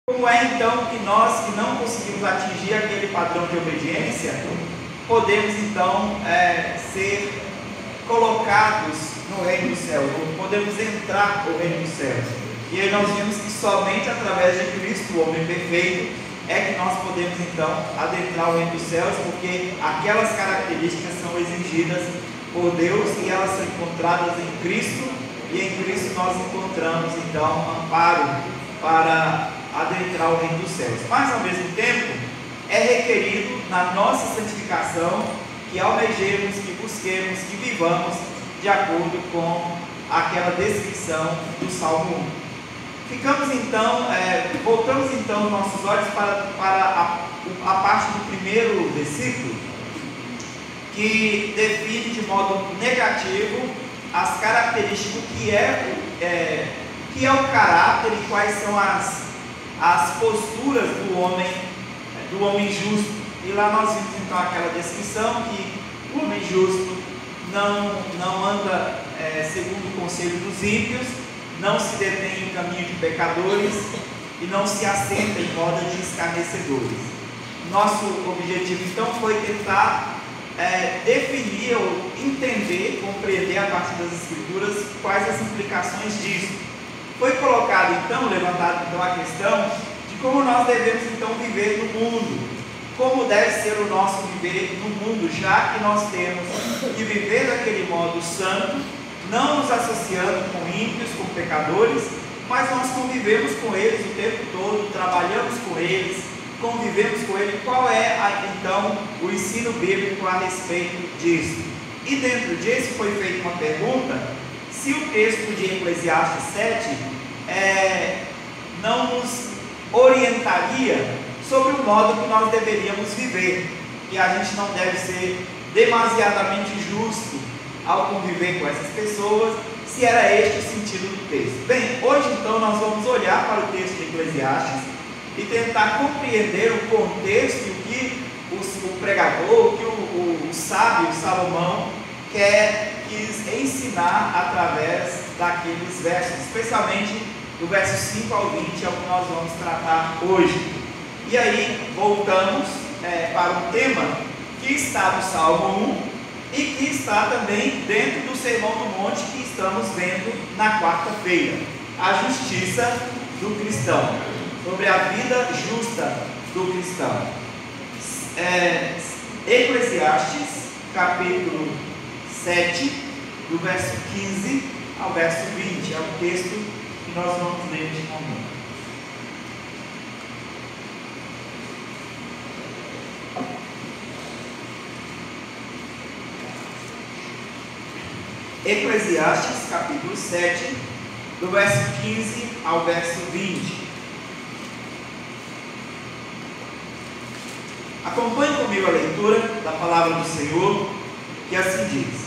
Como é então que nós, que não conseguimos atingir aquele padrão de obediência, podemos então ser colocados no reino dos céus, podemos entrar no reino dos céus? E aí nós vimos que somente através de Cristo, o homem perfeito, é que nós podemos então adentrar o reino dos céus, porque aquelas características são exigidas por Deus e elas são encontradas em Cristo, e em Cristo nós encontramos então amparo para adentrar o reino dos céus. Mas ao mesmo tempo é requerido na nossa santificação que almejemos, que busquemos, que vivamos de acordo com aquela descrição do Salmo 1. Voltamos então nossos olhos para a parte do primeiro versículo, que define de modo negativo as características, o que é o caráter e quais são as posturas do homem justo. E lá nós vimos então aquela descrição que o homem justo não anda segundo o conselho dos ímpios, não se detém em caminho de pecadores e não se assenta em roda de escarnecedores. Nosso objetivo então foi tentar definir ou entender, compreender a partir das Escrituras quais as implicações disso. Foi levantada então a questão de como nós devemos então viver no mundo, como deve ser o nosso viver no mundo, já que nós temos que viver daquele modo santo, não nos associando com ímpios, com pecadores, mas nós convivemos com eles o tempo todo, trabalhamos com eles, convivemos com eles. Qual é então o ensino bíblico a respeito disso? E dentro disso foi feita uma pergunta: se o texto de Eclesiastes 7 não nos orientaria sobre o modo que nós deveríamos viver, que a gente não deve ser demasiadamente justo ao conviver com essas pessoas, se era este o sentido do texto. Bem, hoje então nós vamos olhar para o texto de Eclesiastes e tentar compreender o contexto e o que o pregador, o que o sábio Salomão quis ensinar através daqueles versos, especialmente do verso 5 ao 20, é o que nós vamos tratar hoje. E aí voltamos para um tema que está no Salmo 1 e que está também dentro do Sermão do Monte que estamos vendo na quarta-feira: a justiça do cristão, sobre a vida justa do cristão. Eclesiastes capítulo 7, do verso 15 ao verso 20, é o texto que nós vamos ler neste momento. Eclesiastes capítulo 7, do verso 15 ao verso 20. Acompanhe comigo a leitura da palavra do Senhor, que assim diz: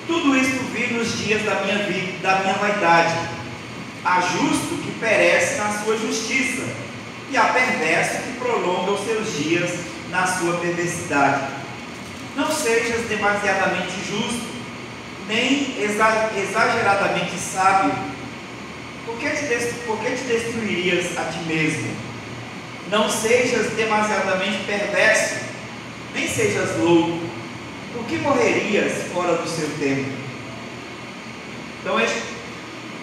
tudo isto vi nos dias da minha vida, da minha vaidade. Há justo que perece na sua justiça, e há perverso que prolonga os seus dias na sua perversidade. Não sejas demasiadamente justo, nem exageradamente sábio. Por que te destruirias a ti mesmo? Não sejas demasiadamente perverso, nem sejas louco. Por que morrerias fora do seu tempo? Então,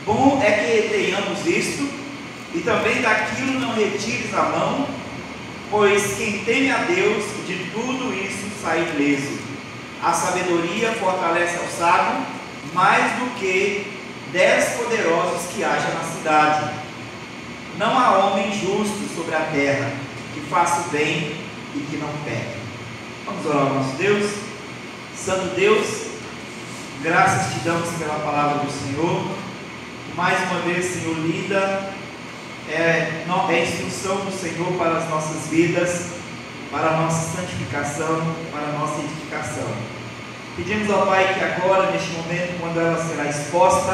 bom é que tenhamos isto, e também daquilo não retires a mão, pois quem teme a Deus, de tudo isso sai ileso. A sabedoria fortalece ao sábio, mais do que 10 poderosos que haja na cidade. Não há homem justo sobre a terra, que faça o bem e que não peque. Vamos orar ao nosso Deus. Santo Deus, graças te damos pela palavra do Senhor, que mais uma vez, Senhor, lida, é instrução do Senhor para as nossas vidas, para a nossa santificação, para a nossa edificação. Pedimos ao Pai que agora, neste momento, quando ela será exposta,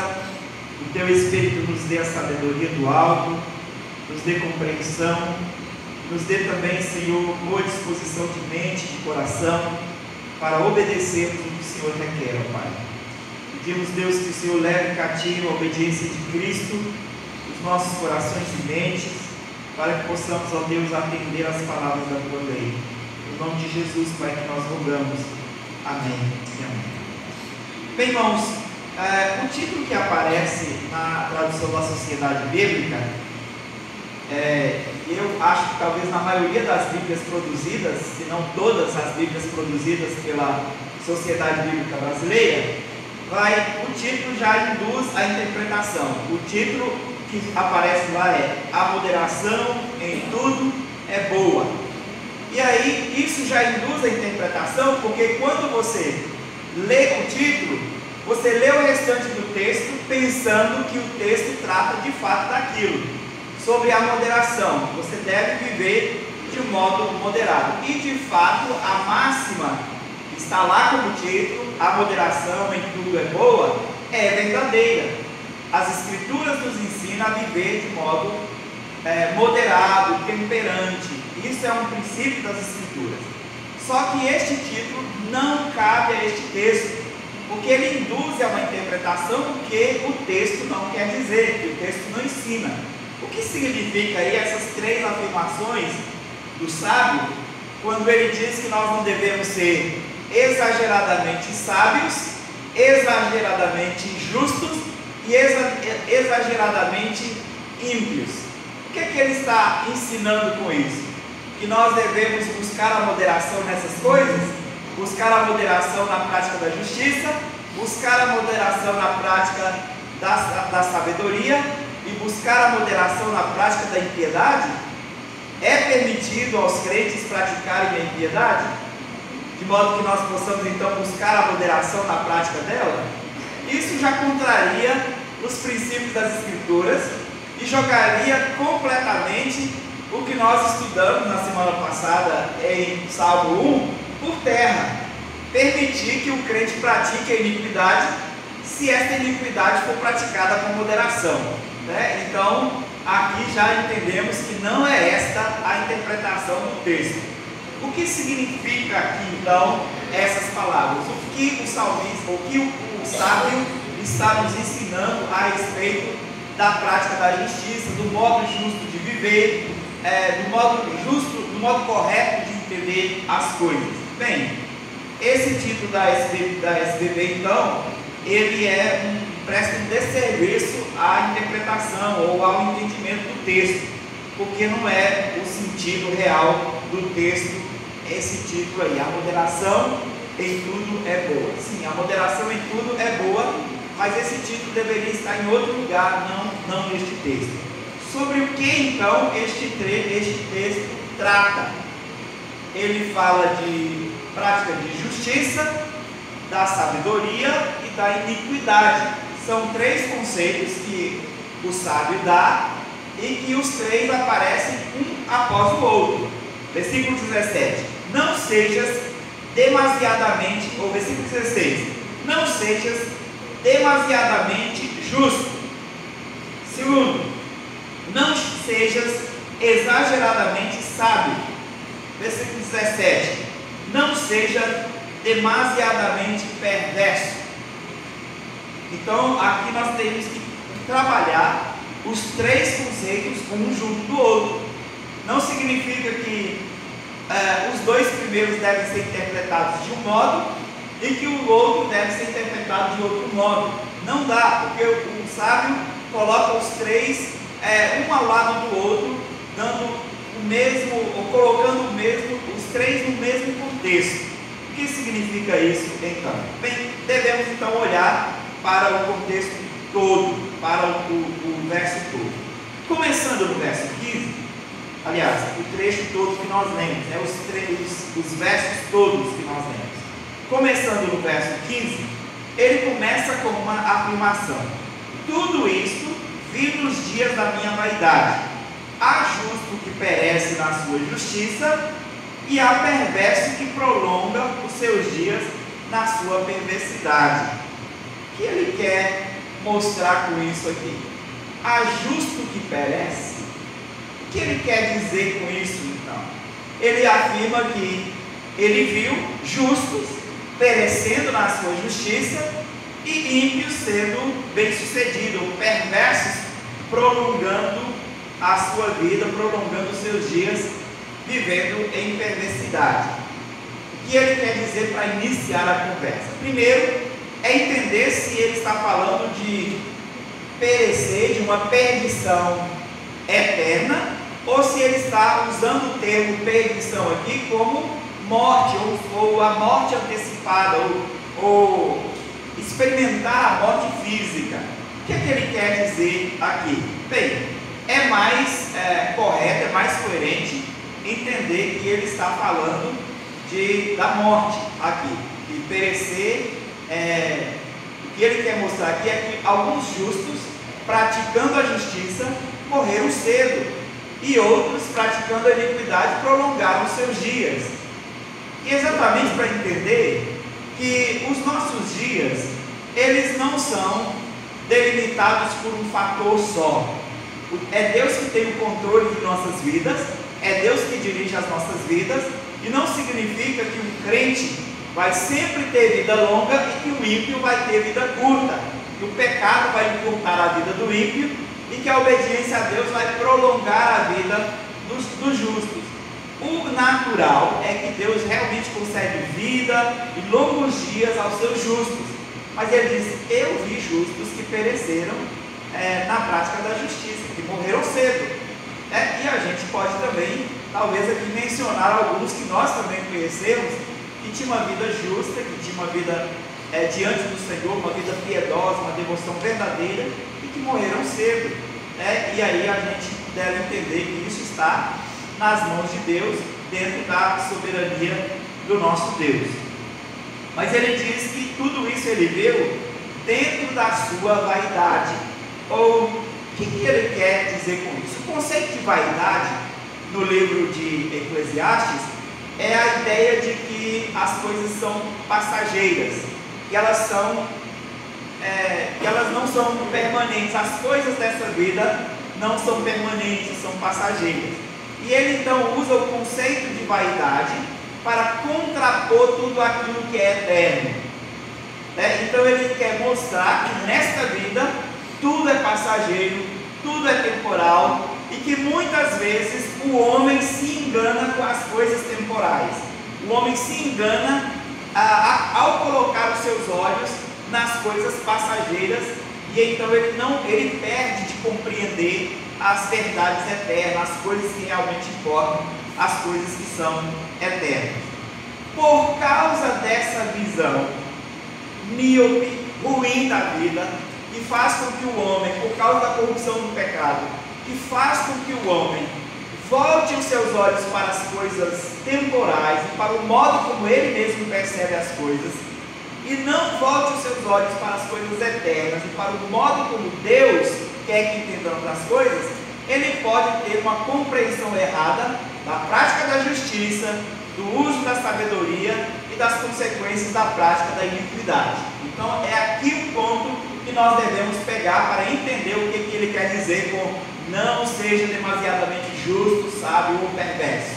o Teu Espírito nos dê a sabedoria do alto, nos dê compreensão, nos dê também, Senhor, boa disposição de mente, de coração, para obedecermos o que o Senhor requer, ó Pai. Pedimos, Deus, que o Senhor leve cativo a obediência de Cristo, os nossos corações e mentes, para que possamos, ó Deus, atender às palavras da tua lei. Em nome de Jesus, Pai, que nós rogamos. Amém e amém. Bem, irmãos, o título que aparece na tradução da Sociedade Bíblica, eu acho que talvez na maioria das Bíblias produzidas, se não todas as Bíblias produzidas pela Sociedade Bíblica Brasileira, o título já induz a interpretação. O título que aparece lá é: a moderação em tudo é boa. E aí isso já induz a interpretação, porque quando você lê o título, você lê o restante do texto pensando que o texto trata de fato daquilo, sobre a moderação. Você deve viver de modo moderado. E de fato a máxima que está lá como título, a moderação em tudo é boa, é verdadeira. As Escrituras nos ensinam a viver de modo moderado, temperante. Isso é um princípio das Escrituras. Só que este título não cabe a este texto, porque ele induz a uma interpretação que o texto não quer dizer, que o texto não ensina. O que significa aí essas três afirmações do sábio, quando ele diz que nós não devemos ser exageradamente sábios, exageradamente justos e exageradamente ímpios? O que é que ele está ensinando com isso? Que nós devemos buscar a moderação nessas coisas, buscar a moderação na prática da justiça, buscar a moderação na prática da sabedoria e buscar a moderação na prática da impiedade? É permitido aos crentes praticarem a impiedade, de modo que nós possamos então buscar a moderação na prática dela? Isso já contraria os princípios das Escrituras e jogaria completamente o que nós estudamos na semana passada em Salmo 1 por terra. Permitir que o crente pratique a iniquidade, se esta iniquidade for praticada com moderação, né? Então aqui já entendemos que não é esta a interpretação do texto. O que significa aqui então essas palavras? O que o salmista, o que o sábio está nos ensinando a respeito da prática da justiça, do modo justo de viver, do modo justo, do modo correto de entender as coisas? Bem, esse título da SBB então, ele presta um desserviço à interpretação ou ao entendimento do texto, porque não é o sentido real do texto esse título aí. A moderação em tudo é boa. Sim, a moderação em tudo é boa, mas esse título deveria estar em outro lugar, não neste texto. Sobre o que então este texto trata? Ele fala de prática de justiça, da sabedoria e da iniquidade. São três conceitos que o sábio dá e que os três aparecem um após o outro. Versículo 17: não sejas demasiadamente, ou versículo 16: não sejas demasiadamente justo. Segundo, não sejas exageradamente sábio. Versículo 17: não seja demasiadamente perverso. Então aqui nós temos que trabalhar os três conceitos um junto do outro. Não significa que os dois primeiros devem ser interpretados de um modo e que o outro deve ser interpretado de outro modo. Não dá, porque o sábio coloca os três um ao lado do outro, dando o mesmo, ou colocando os três no mesmo contexto. O que significa isso então? Bem, devemos então olhar para o contexto todo, para o verso todo. Começando no verso 15, aliás, o trecho todo que nós lemos, os versos todos que nós lemos. Começando no verso 15, ele começa com uma afirmação: tudo isto vi nos dias da minha vaidade. Há justo que perece na sua justiça, e há perverso que prolonga os seus dias na sua perversidade. O que ele quer mostrar com isso aqui? Há justo que perece. O que ele quer dizer com isso então? Ele afirma que ele viu justos perecendo na sua justiça e ímpios sendo bem-sucedidos, perversos prolongando a sua vida, prolongando os seus dias, vivendo em perversidade. O que ele quer dizer para iniciar a conversa? Primeiro, é entender se ele está falando de perecer, de uma perdição eterna, ou se ele está usando o termo perdição aqui como morte, ou a morte antecipada, ou experimentar a morte física. O que é que ele quer dizer aqui? Bem, é mais correto, é mais coerente entender que ele está falando da morte aqui, de perecer. O que ele quer mostrar aqui é que alguns justos, praticando a justiça, morreram cedo, e outros, praticando a iniquidade, prolongaram os seus dias. E exatamente para entender que os nossos dias, eles não são delimitados por um fator só. É Deus que tem o controle de nossas vidas, é Deus que dirige as nossas vidas, e não significa que um crente vai sempre ter vida longa e que o ímpio vai ter vida curta, que o pecado vai encurtar a vida do ímpio e que a obediência a Deus vai prolongar a vida dos justos. O natural é que Deus realmente concede vida e longos dias aos seus justos, mas ele diz: eu vi justos que pereceram na prática da justiça, que morreram cedo. E a gente pode também, talvez aqui, mencionar alguns que nós também conhecemos, que tinham uma vida justa, que tinham uma vida diante do Senhor, uma vida piedosa, uma devoção verdadeira, e que morreram cedo. E aí a gente deve entender que isso está nas mãos de Deus, dentro da soberania do nosso Deus. Mas ele diz que tudo isso ele viu dentro da sua vaidade. Ou o que ele quer dizer com isso? O conceito de vaidade no livro de Eclesiastes é a ideia de que as coisas são passageiras, que elas não são permanentes. As coisas dessa vida não são permanentes, são passageiras. E ele então usa o conceito de vaidade para contrapor tudo aquilo que é eterno. Então ele quer mostrar que nesta vida tudo é passageiro, tudo é temporal, e que muitas vezes o homem se engana com as coisas temporais. O homem se engana ao colocar os seus olhos nas coisas passageiras, e então ele perde de compreender as verdades eternas, as coisas que realmente importam, as coisas que são eternas. Por causa dessa visão míope, ruim da vida, que faz com que o homem, por causa da corrupção do pecado, que faz com que o homem volte os seus olhos para as coisas temporais e para o modo como ele mesmo percebe as coisas, e não volte os seus olhos para as coisas eternas e para o modo como Deus quer que entendamos as coisas, ele pode ter uma compreensão errada da prática da justiça, do uso da sabedoria e das consequências da prática da iniquidade. Então é aqui o ponto que nós devemos pegar para entender o que ele quer dizer com não seja demasiadamente justo, sábio ou perverso.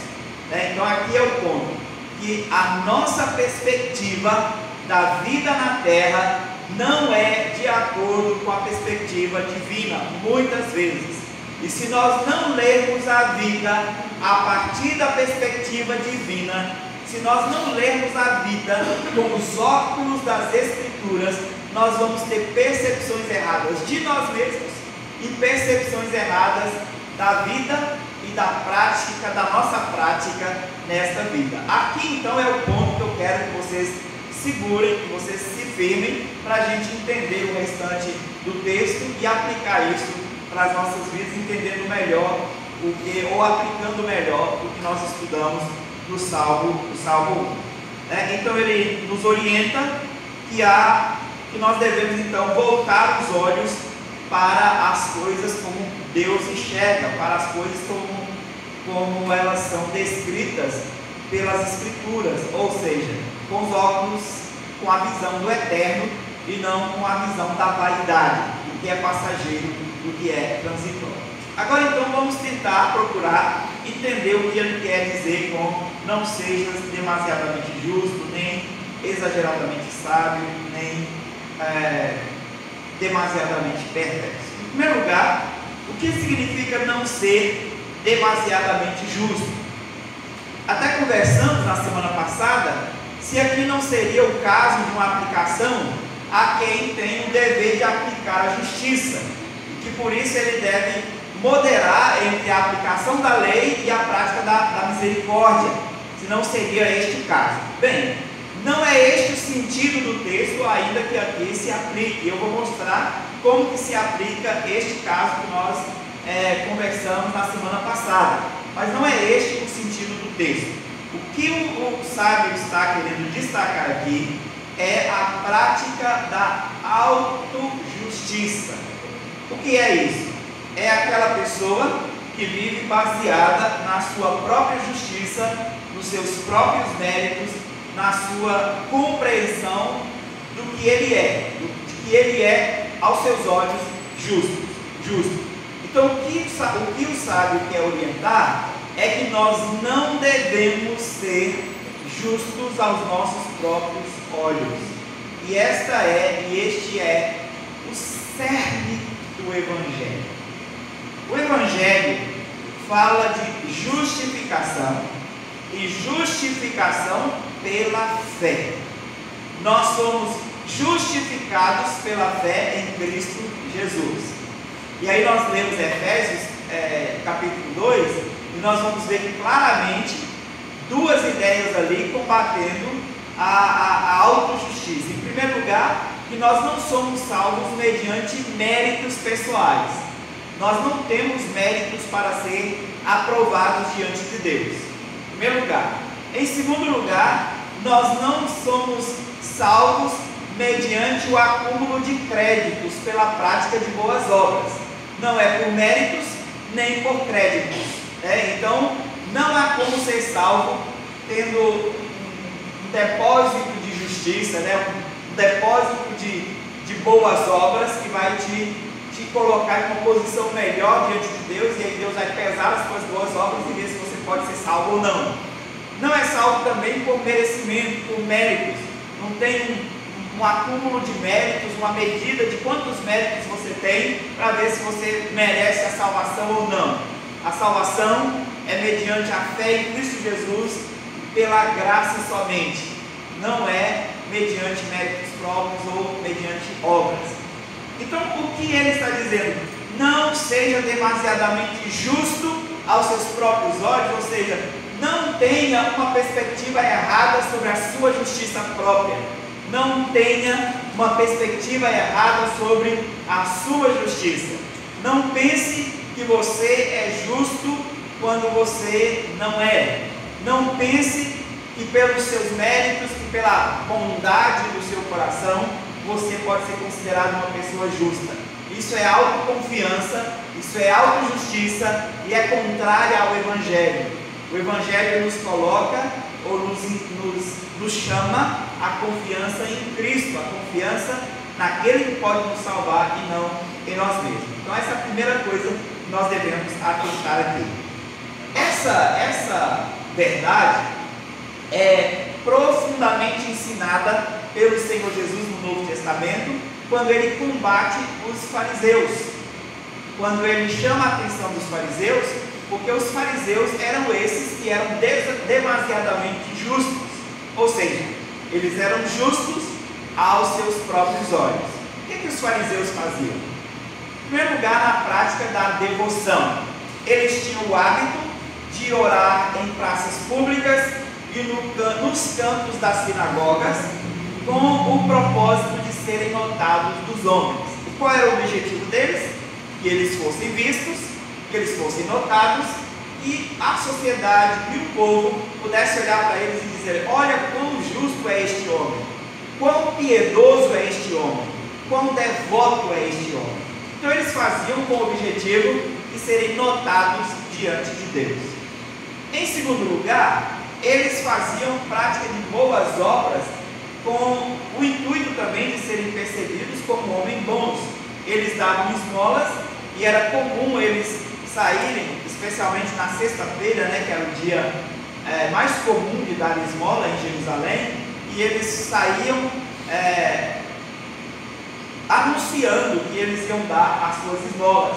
Então aqui é o ponto, que a nossa perspectiva da vida na terra não é de acordo com a perspectiva divina, muitas vezes. E se nós não lermos a vida a partir da perspectiva divina, se nós não lermos a vida com os óculos das Escrituras, nós vamos ter percepções erradas de nós mesmos e percepções erradas da vida e da prática, da nossa prática nesta vida. Aqui então é o ponto que eu quero que vocês segurem, que vocês se firmem, para a gente entender o restante do texto e aplicar isso para as nossas vidas, entendendo melhor ou aplicando melhor o que nós estudamos no Salmo 1. Então ele nos orienta que nós devemos então voltar os olhos para as coisas como Deus enxerga, para as coisas como elas são descritas pelas Escrituras, ou seja, com os óculos, com a visão do eterno e não com a visão da vaidade, do que é passageiro, do que é transitório. Agora então vamos tentar procurar entender o que ele quer dizer com não sejas demasiadamente justo, nem exageradamente sábio, nem demasiadamente perverso. Em primeiro lugar, O que significa não ser demasiadamente justo? Até conversamos na semana passada se aqui não seria o caso de uma aplicação a quem tem o dever de aplicar a justiça, e que por isso ele deve moderar entre a aplicação da lei e a prática da misericórdia, se não seria este o caso. Bem, não é este o sentido do texto, ainda que aqui se aplique. Eu vou mostrar como que se aplica este caso que nós conversamos na semana passada, mas não é este o sentido do texto. O que o sábio está querendo destacar aqui é a prática da autojustiça. O que é isso? É aquela pessoa que vive baseada na sua própria justiça, nos seus próprios méritos, na sua compreensão do que ele é, de que ele é aos seus olhos justo. Então o que o sábio quer orientar é que nós não devemos ser justos aos nossos próprios olhos. E este é o cerne do Evangelho. O Evangelho fala de justificação e justificação pela fé. Nós somos justificados pela fé em Cristo Jesus. E aí nós lemos Efésios capítulo 2 e nós vamos ver claramente duas ideias ali combatendo a autojustiça. Em primeiro lugar, que nós não somos salvos mediante méritos pessoais. Nós não temos méritos para ser aprovados diante de Deus. Em primeiro lugar. Em segundo lugar, nós não somos salvos mediante o acúmulo de créditos pela prática de boas obras. Não é por méritos nem por créditos. Então, não há como ser salvo tendo um depósito de justiça, um depósito de boas obras que vai te colocar em uma posição melhor diante de Deus, e aí Deus vai pesar as suas boas obras e ver se você pode ser salvo ou não. Não é salvo também por merecimento, por méritos. Não tem um acúmulo de méritos, uma medida de quantos méritos você tem para ver se você merece a salvação ou não. A salvação é mediante a fé em Cristo Jesus, pela graça somente. Não é mediante méritos próprios ou mediante obras. Então, o que ele está dizendo? Não seja demasiadamente justo aos seus próprios olhos, ou seja, não tenha uma perspectiva errada sobre a sua justiça própria. Não tenha uma perspectiva errada sobre a sua justiça. Não pense que você é justo quando você não é. Não pense que pelos seus méritos, que pela bondade do seu coração, você pode ser considerado uma pessoa justa. Isso é autoconfiança, isso é autojustiça e é contrária ao Evangelho. O Evangelho nos coloca ou nos chama a confiança em Cristo, a confiança naquele que pode nos salvar e não em nós mesmos. Então essa é a primeira coisa que nós devemos atentar aqui. Essa verdade é profundamente ensinada pelo Senhor Jesus no Novo Testamento, quando ele combate os fariseus, quando ele chama a atenção dos fariseus, porque os fariseus eram esses que eram demasiadamente justos, ou seja, eles eram justos aos seus próprios olhos. O que os fariseus faziam? Em primeiro lugar, na prática da devoção, eles tinham o hábito de orar em praças públicas e nos campos das sinagogas, com o propósito de serem notados dos homens. E qual era o objetivo deles? Que eles fossem vistos, que eles fossem notados, e a sociedade e o povo pudessem olhar para eles e dizer: olha quão justo é este homem, quão piedoso é este homem, quão devoto é este homem. Então eles faziam com o objetivo de serem notados diante de Deus. Em segundo lugar, eles faziam prática de boas obras com o intuito também de serem percebidos como homens bons. Eles davam esmolas e era comum eles saírem, especialmente na sexta-feira, que era o dia mais comum de dar esmola em Jerusalém, e eles saíam anunciando que eles iam dar as suas esmolas.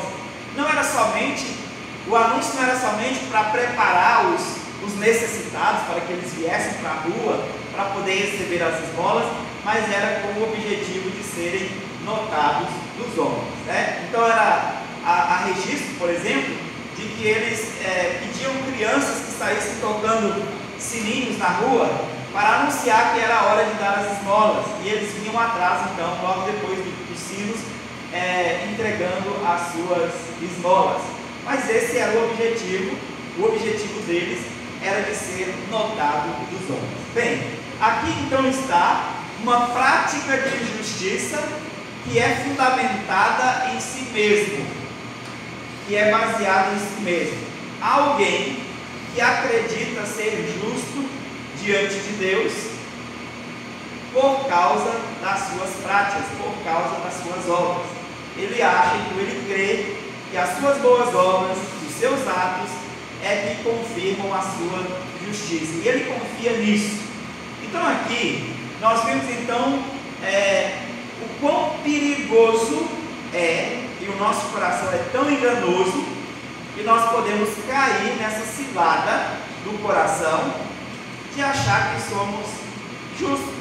o anúncio não era somente para preparar os necessitados, para que eles viessem para a rua, para poder receber as esmolas, mas era com o objetivo de serem notados dos homens, né? Então era a registro, por exemplo, de que eles pediam crianças que saíssem tocando sininhos na rua para anunciar que era a hora de dar as esmolas, e eles vinham atrás, então, logo depois dos sinos, entregando as suas esmolas. Mas esse era o objetivo deles era de ser notado dos homens. Bem, aqui então está uma prática de justiça que é fundamentada em si mesmo, que é baseada em si mesmo. Alguém que acredita ser justo diante de Deus por causa das suas práticas, por causa das suas obras. Ele acha, então ele crê que as suas boas obras, os seus atos é que confirmam a sua justiça, e ele confia nisso. Então aqui nós vemos então o quão perigoso e o nosso coração é tão enganoso que nós podemos cair nessa cilada do coração de achar que somos justos,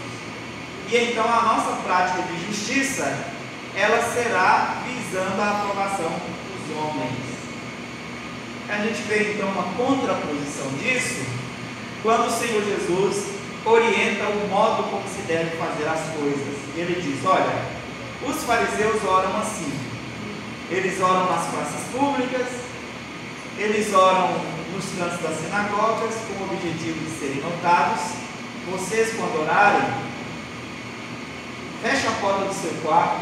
e então a nossa prática de justiça ela será visando a aprovação dos homens. A gente vê então uma contraposição disso quando o Senhor Jesus orienta o modo como se deve fazer as coisas. Ele diz: olha, os fariseus oram assim, eles oram nas praças públicas, eles oram nos cantos das sinagogas com o objetivo de serem notados. Vocês, quando orarem, fecha a porta do seu quarto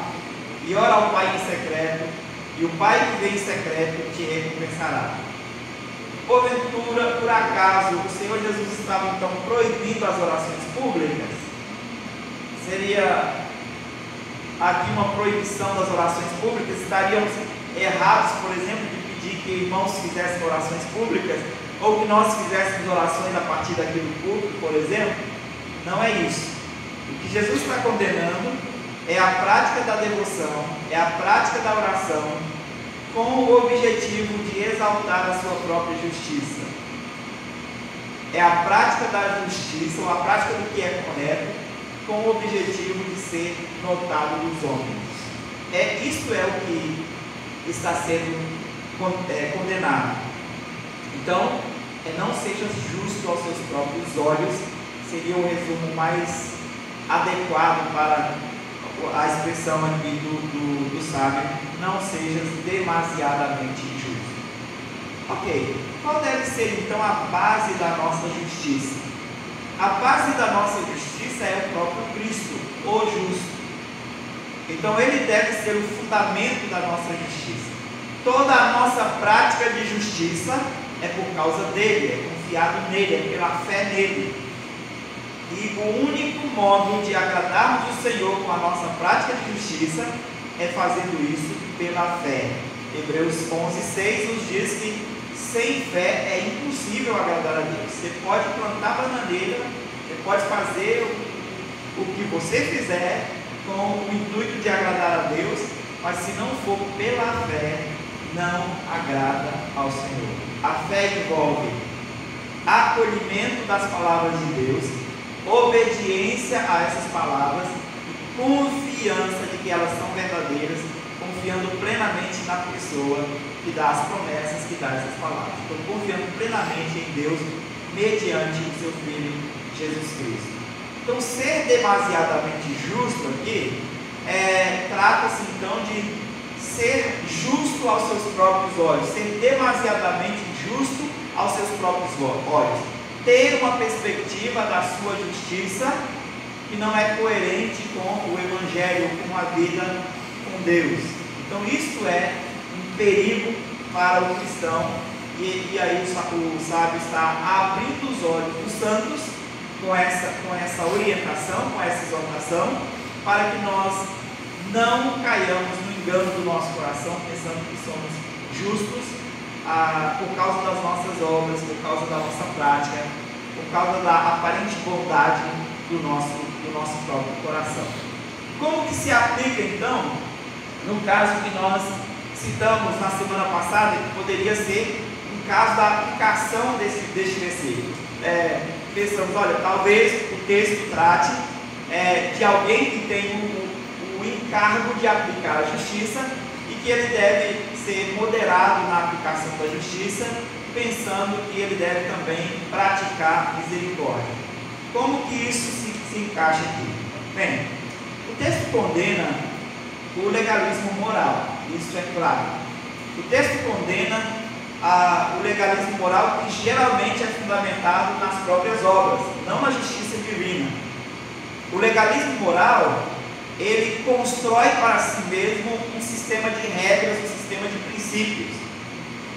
e ora ao Pai em secreto, e o Pai que vem em secreto te recompensará. Porventura, por acaso, o Senhor Jesus estava então proibindo as orações públicas? Seria aqui uma proibição das orações públicas? Estaríamos errados, por exemplo, de pedir que irmãos fizessem orações públicas, ou que nós fizéssemos orações a partir daquele culto, por exemplo? Não é isso. O que Jesus está condenando é a prática da devoção, é a prática da oração, com o objetivo de exaltar a sua própria justiça. É a prática da justiça, ou a prática do que é correto, com o objetivo de ser notado dos homens. Isto é o que está sendo condenado. Então, não seja justo aos seus próprios olhos, seria o resumo mais adequado para a expressão aqui do sábio: não sejas demasiadamente justo. Ok, qual deve ser então a base da nossa justiça? A base da nossa justiça é o próprio Cristo, o justo. Então ele deve ser o fundamento da nossa justiça. Toda a nossa prática de justiça é por causa dele, é confiado nele, é pela fé nele. E o único modo de agradarmos o Senhor com a nossa prática de justiça é fazendo isso pela fé. Hebreus 11:6 nos diz que sem fé é impossível agradar a Deus. Você pode plantar bananeira, você pode fazer o que você fizer com o intuito de agradar a Deus, mas se não for pela fé, não agrada ao Senhor. A fé envolve acolhimento das palavras de Deus, obediência a essas palavras e confiança de que elas são verdadeiras, confiando plenamente na pessoa que dá as promessas, que dá essas palavras. Então, confiando plenamente em Deus mediante o seu Filho Jesus Cristo. Então, ser demasiadamente justo aqui trata-se então de ser justo aos seus próprios olhos, ser demasiadamente justo aos seus próprios olhos, ter uma perspectiva da sua justiça que não é coerente com o Evangelho, com a vida com Deus. Então isso é um perigo para o cristão, e aí o sábio está abrindo os olhos dos santos com essa orientação, com essa exortação, para que nós não caiamos no engano do nosso coração, pensando que somos justos por causa das nossas obras, por causa da nossa prática, por causa da aparente bondade do nosso próprio coração. Como que se aplica então, no caso que nós citamos na semana passada que poderia ser um caso da aplicação deste versículo. Pensamos, olha, talvez o texto trate de alguém que tem o encargo de aplicar a justiça e que ele deve ser moderado na aplicação da justiça, pensando que ele deve também praticar misericórdia. Como que isso se encaixa aqui? Bem, o texto condena o legalismo moral, isso é claro. O texto condena o legalismo moral que geralmente é fundamentado nas próprias obras, não na justiça divina. O legalismo moral, ele constrói para si mesmo um sistema de regras, um sistema de princípios.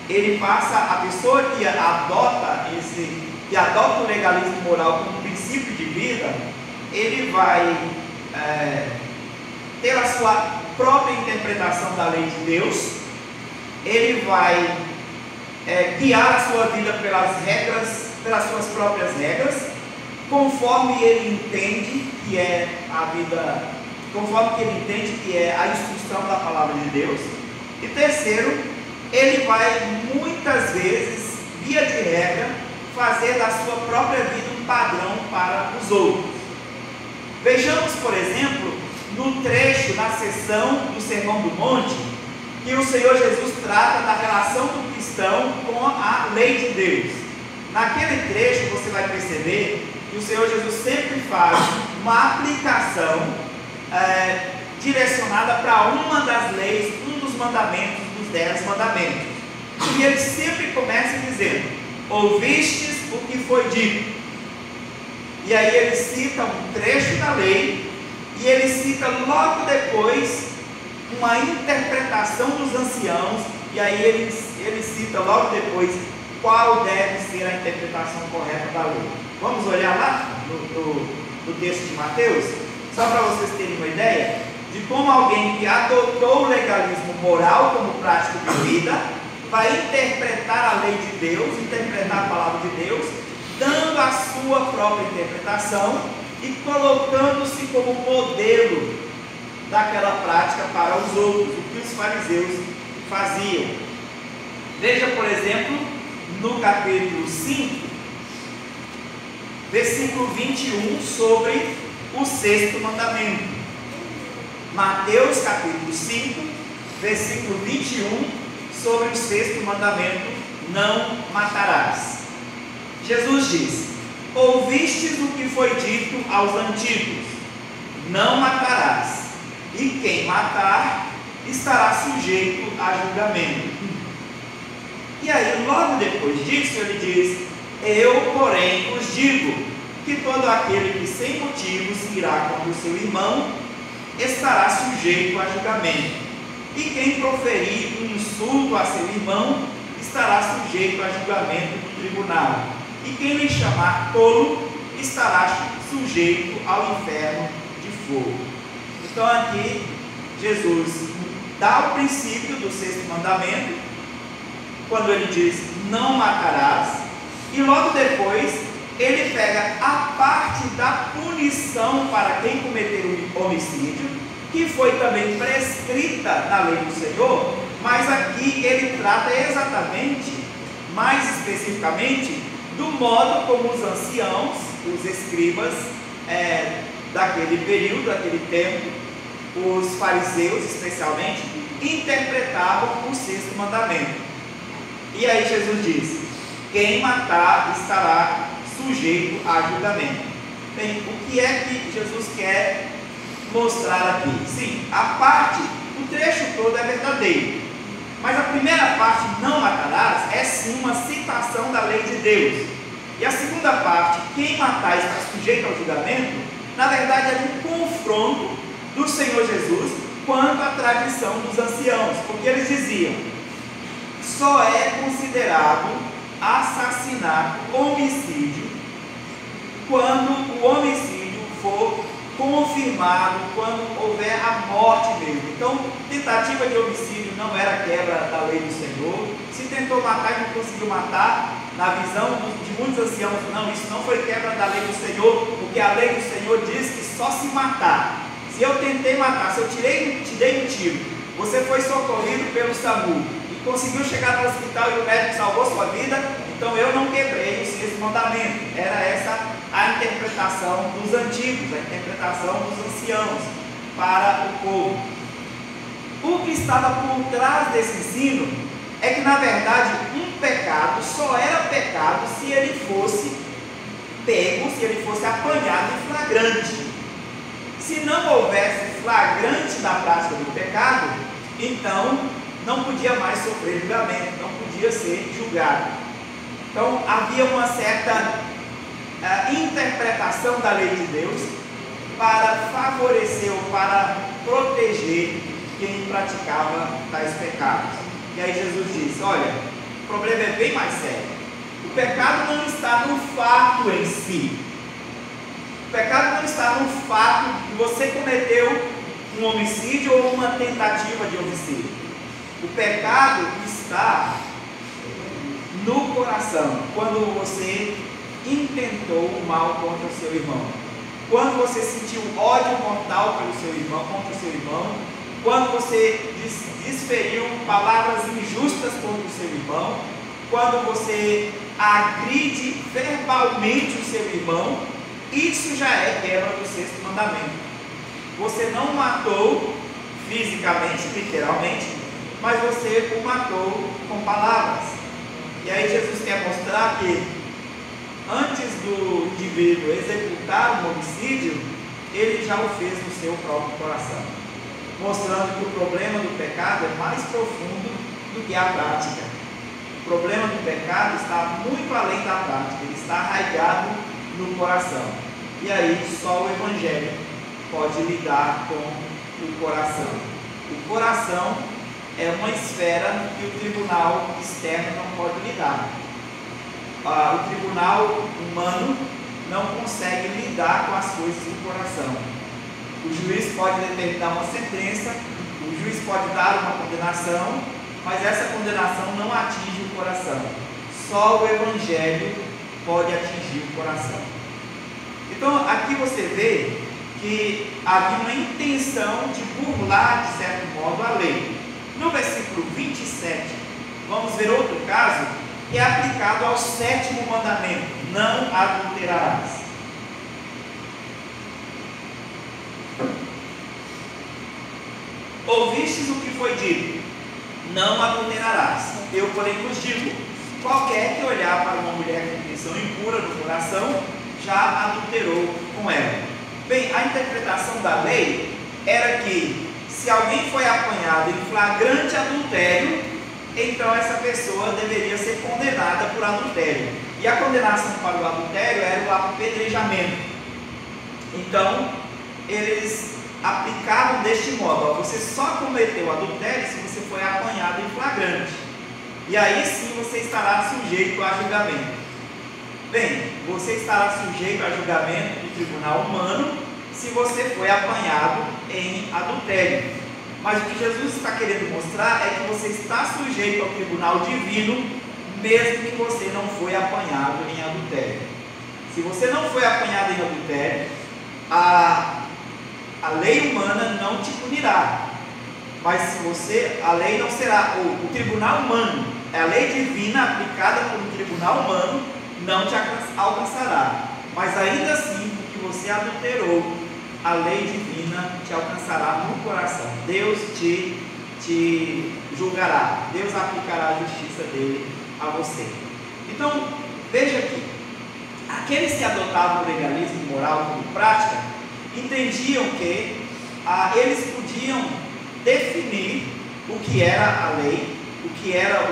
Ele passa, a pessoa que adota o legalismo moral como princípio de vida, ele vai ter a sua própria interpretação da lei de Deus, ele vai guiar a sua vida pelas suas próprias regras, conforme ele entende que é a vida, conforme ele entende que é a instrução da palavra de Deus. E terceiro, ele vai muitas vezes, via de regra, fazer da sua própria vida um padrão para os outros. Vejamos, por exemplo, no trecho, na seção do Sermão do Monte, que o Senhor Jesus trata da relação do cristão com a lei de Deus. Naquele trecho você vai perceber que o Senhor Jesus sempre faz uma aplicação direcionada para uma das leis, um dos mandamentos, dos 10 mandamentos. E ele sempre começa dizendo: ouvistes o que foi dito. E aí ele cita um trecho da lei, e ele cita logo depois uma interpretação dos anciãos, e aí ele cita logo depois qual deve ser a interpretação correta da lei. Vamos olhar lá no texto de Mateus, só para vocês terem uma ideia de como alguém que adotou o legalismo moral como prática de vida vai interpretar a lei de Deus, interpretar a palavra de Deus, dando a sua própria interpretação e colocando-se como modelo daquela prática para os outros, o que os fariseus faziam. Veja, por exemplo, no capítulo 5, versículo 21, sobre o 6º mandamento. Mateus capítulo 5, versículo 21, sobre o 6º mandamento: não matarás. Jesus diz: ouvistes o que foi dito aos antigos, não matarás, e quem matar estará sujeito a julgamento. E aí, logo depois disso, ele diz: eu, porém, vos digo que todo aquele que sem motivo se irá contra o seu irmão estará sujeito a julgamento, e quem proferir um insulto a seu irmão estará sujeito a julgamento do tribunal, e quem lhe chamar tolo estará sujeito ao inferno de fogo. Então aqui Jesus dá o princípio do 6º mandamento, quando ele diz não matarás, e logo depois ele pega a parte da punição para quem cometer o homicídio, que foi também prescrita na lei do Senhor, mas aqui ele trata exatamente, mais especificamente, do modo como os anciãos, os escribas daquele período, daquele tempo, os fariseus especialmente, interpretavam o 6º mandamento. E aí Jesus diz: quem matar estará sujeito a julgamento. Bem, o que é que Jesus quer mostrar aqui? Sim, a parte, o trecho todo é verdadeiro, mas a primeira parte, não matarás, é sim uma citação da lei de Deus. E a segunda parte, quem matar está sujeito ao julgamento, na verdade é um confronto do Senhor Jesus quanto à tradição dos anciãos, porque eles diziam: só é considerado assassinato, homicídio, quando o homicídio for confirmado, quando houver a morte mesmo. Então, tentativa de homicídio não era quebra da lei do Senhor. Se tentou matar e não conseguiu matar, na visão de muitos anciãos, não, isso não foi quebra da lei do Senhor, porque a lei do Senhor diz que só se matar. Se eu tentei matar, se eu te dei um tiro Você foi socorrido pelo SAMU e conseguiu chegar no hospital e o médico salvou sua vida, então eu não quebrei o sexto mandamento. Era essa a interpretação dos antigos, a interpretação dos anciãos para o povo. O que estava por trás desse ensino é que, na verdade, um pecado só era pecado se ele fosse pego, se ele fosse apanhado em flagrante. Se não houvesse flagrante na prática do pecado, então não podia mais sofrer julgamento, não podia ser julgado. Então havia uma certa interpretação da lei de Deus para favorecer ou para proteger quem praticava tais pecados. E aí Jesus disse: olha, o problema é bem mais sério. O pecado não está no fato em si. O pecado não está no fato de você cometeu um homicídio ou uma tentativa de homicídio. O pecado está no coração, quando você intentou o mal contra o seu irmão, quando você sentiu ódio mortal pelo seu irmão, contra o seu irmão, quando você desferiu palavras injustas contra o seu irmão, quando você agride verbalmente o seu irmão. Isso já é quebra do sexto mandamento. Você não matou fisicamente, literalmente, mas você o matou com palavras. E aí Jesus quer mostrar que antes do indivíduo executar um homicídio, ele já o fez no seu próprio coração, mostrando que o problema do pecado é mais profundo do que a prática. O problema do pecado está muito além da prática, ele está arraigado no coração. E aí só o Evangelho pode lidar com o coração. O coração é uma esfera que o tribunal externo não pode lidar. O tribunal humano não consegue lidar com as coisas do coração. O juiz pode determinar uma sentença, o juiz pode dar uma condenação, mas essa condenação não atinge o coração. Só o Evangelho pode atingir o coração. Então aqui você vê que havia uma intenção de burlar, de certo modo, a lei. No versículo 27, vamos ver outro caso que é aplicado ao sétimo mandamento: não adulterarás. Ouvistes o que foi dito: não adulterarás. Eu, porém, vos digo: qualquer que olhar para uma mulher com intenção impura no coração, já adulterou com ela. Bem, a interpretação da lei era que se alguém foi apanhado em flagrante adultério, então essa pessoa deveria ser condenada por adultério. E a condenação para o adultério era o apedrejamento. Então, eles aplicavam deste modo: você só cometeu adultério se você foi apanhado em flagrante. E aí sim você estará sujeito a julgamento. Bem, você estará sujeito a julgamento do tribunal humano se você foi apanhado em adultério. Mas o que Jesus está querendo mostrar é que você está sujeito ao tribunal divino, mesmo que você não foi apanhado em adultério. Se você não foi apanhado em adultério, a lei humana não te punirá. Mas se você, a lei não será, o tribunal humano, a lei divina aplicada por um tribunal humano, não te alcançará. Mas ainda assim, porque você adulterou, a lei divina te alcançará no coração. Deus te julgará. Deus aplicará a justiça dele a você. Então, veja aqui: aqueles que adotavam o legalismo moral como prática entendiam que eles podiam definir o que era a lei, o que era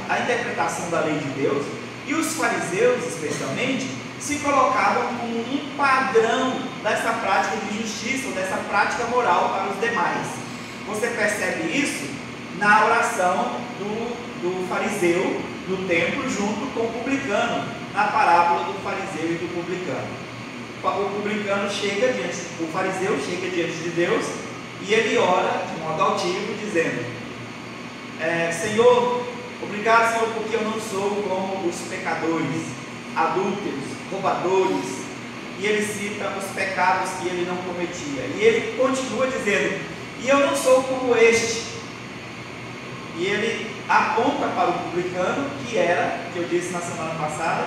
a interpretação da lei de Deus. E os fariseus, especialmente, se colocavam como um padrão dessa prática de justiça, ou dessa prática moral para os demais. Você percebe isso na oração do fariseu no templo, junto com o publicano, na parábola do fariseu e do publicano. O fariseu chega diante de Deus e ele ora de modo altivo, dizendo: Senhor, obrigado, Senhor, porque eu não sou como os pecadores, adúlteros, roubadores. E ele cita os pecados que ele não cometia. E ele continua dizendo: E eu não sou como este. E ele aponta para o publicano, que era, que eu disse na semana passada,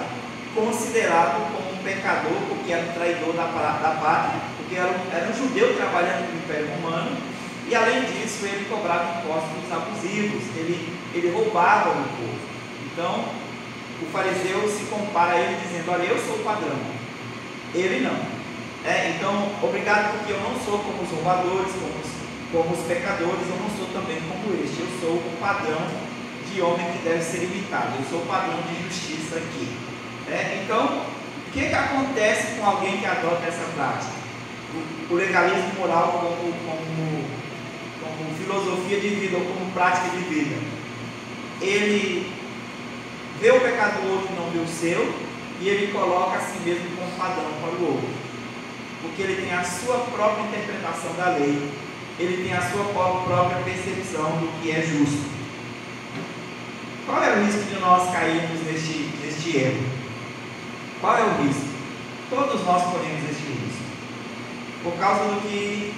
considerado como um pecador, porque era um traidor da pátria, porque era um judeu trabalhando no Império Romano, e além disso ele cobrava impostos abusivos, ele roubava o povo. Então o fariseu se compara a ele dizendo: olha, eu sou o padrão, ele não. Então, obrigado, porque eu não sou como os roubadores, como os pecadores, eu não sou também como este, eu sou o padrão de homem que deve ser imitado, eu sou o padrão de justiça aqui. Então, o que acontece com alguém que adota essa prática? O legalismo moral como filosofia de vida ou como prática de vida. Ele vê o pecado do outro e não vê o seu, e ele coloca a si mesmo como padrão para o outro, porque ele tem a sua própria interpretação da lei, ele tem a sua própria percepção do que é justo. Qual é o risco de nós cairmos neste erro? Qual é o risco? Todos nós corremos este risco, por causa do que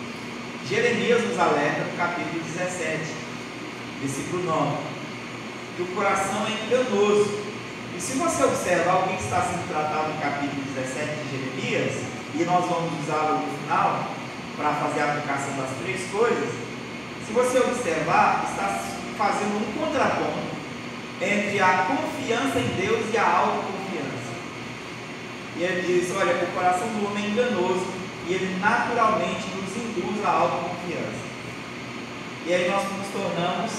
Jeremias nos alerta no capítulo 17, versículo 9, que o coração é enganoso. E se você observar o que está sendo tratado no capítulo 17 de Jeremias, e nós vamos usá-lo no final para fazer a aplicação das três coisas, se você observar, está fazendo um contraponto entre a confiança em Deus e a autoconfiança. E ele diz: olha, o coração do homem é enganoso, e ele naturalmente nos induz à autoconfiança. E aí nós nos tornamos,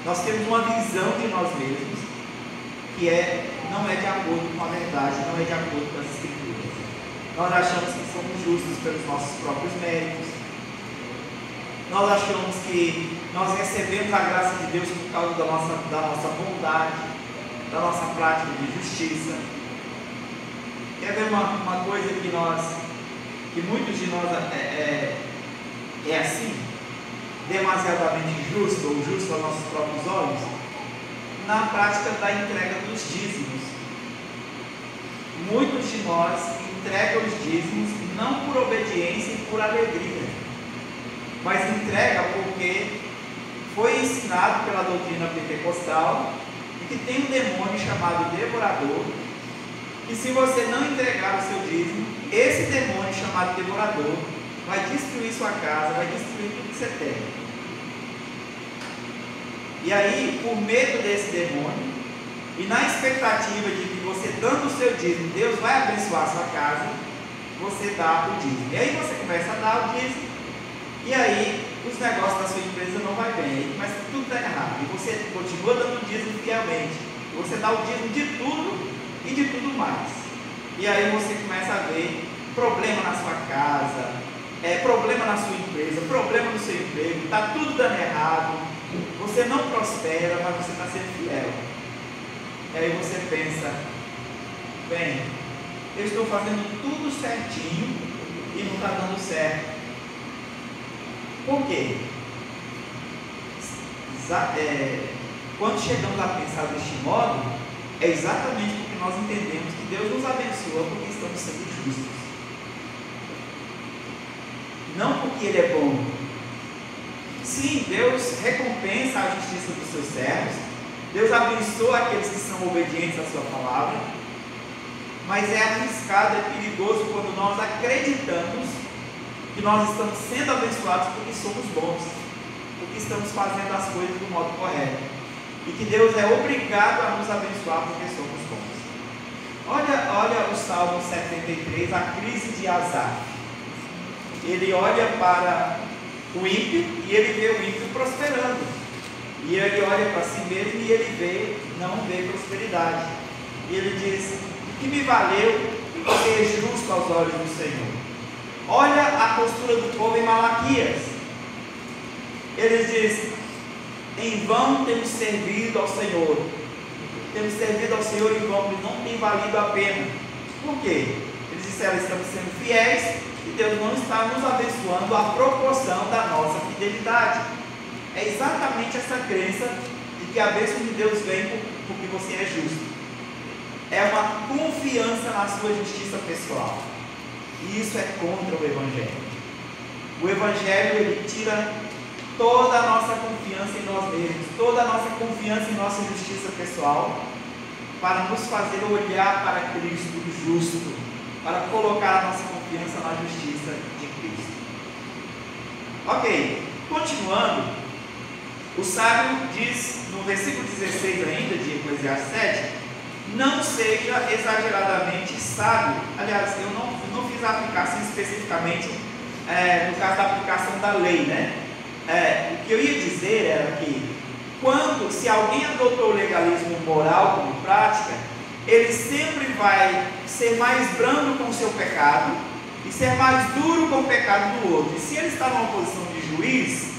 nós temos uma visão de nós mesmos que não é de acordo com a verdade, não é de acordo com as Escrituras. Nós achamos que somos justos pelos nossos próprios méritos, nós achamos que nós recebemos a graça de Deus por causa da nossa bondade, da nossa prática de justiça. Quer ver uma coisa que muitos de nós é assim, demasiadamente justo ou justo aos nossos próprios olhos? Na prática da entrega dos dízimos. Muitos de nós entregam os dízimos não por obediência e por alegria, mas entrega porque foi ensinado pela doutrina pentecostal e que tem um demônio chamado devorador, que se você não entregar o seu dízimo, esse demônio chamado devorador vai destruir sua casa, vai destruir tudo que você tem. E aí, por medo desse demônio, e na expectativa de que você dando o seu dízimo, Deus vai abençoar a sua casa, você dá o dízimo. E aí você começa a dar o dízimo, e aí os negócios da sua empresa não vai bem, aí começa tudo a dar errado, e você continua dando o dízimo fielmente, você dá o dízimo de tudo e de tudo mais. E aí você começa a ver problema na sua casa, problema na sua empresa, problema no seu emprego, está tudo dando errado, você não prospera, mas você está sendo fiel. E aí você pensa: bem, eu estou fazendo tudo certinho e não está dando certo. Por quê? Quando chegamos a pensar deste modo, é exatamente porque nós entendemos que Deus nos abençoa porque estamos sendo justos, não porque Ele é bom. Sim, Deus recompensa a justiça dos seus servos, Deus abençoa aqueles que são obedientes à sua palavra, mas é arriscado, é perigoso quando nós acreditamos que nós estamos sendo abençoados porque somos bons, porque estamos fazendo as coisas do modo correto, e que Deus é obrigado a nos abençoar porque somos bons. Olha o Salmo 73, a crise de Asaf. Ele olha para o ímpio e ele vê o ímpio prosperando, e ele olha para si mesmo e ele não vê prosperidade, e ele diz: o que me valeu ser justo aos olhos do Senhor? Olha a postura do povo em Malaquias. Ele diz: em vão temos servido ao Senhor, temos servido ao Senhor em vão, não tem valido a pena. Por quê? Eles disseram: estamos sendo fiéis e Deus não está nos abençoando à proporção da nossa fidelidade. É exatamente essa crença de que a bênção de Deus vem porque você é justo. É uma confiança na sua justiça pessoal. E isso é contra o Evangelho. O Evangelho, ele tira toda a nossa confiança em nós mesmos, toda a nossa confiança em nossa justiça pessoal, para nos fazer olhar para Cristo justo, para colocar a nossa confiança na justiça de Cristo. Ok, continuando, o sábio diz no versículo 16 ainda de Eclesiastes 7, não seja exageradamente sábio. Aliás, eu não fiz a aplicação especificamente no caso da aplicação da lei, né? O que eu ia dizer era que se alguém adotou o legalismo moral como prática, ele sempre vai ser mais brando com o seu pecado e ser mais duro com o pecado do outro. E se ele está numa posição de juiz,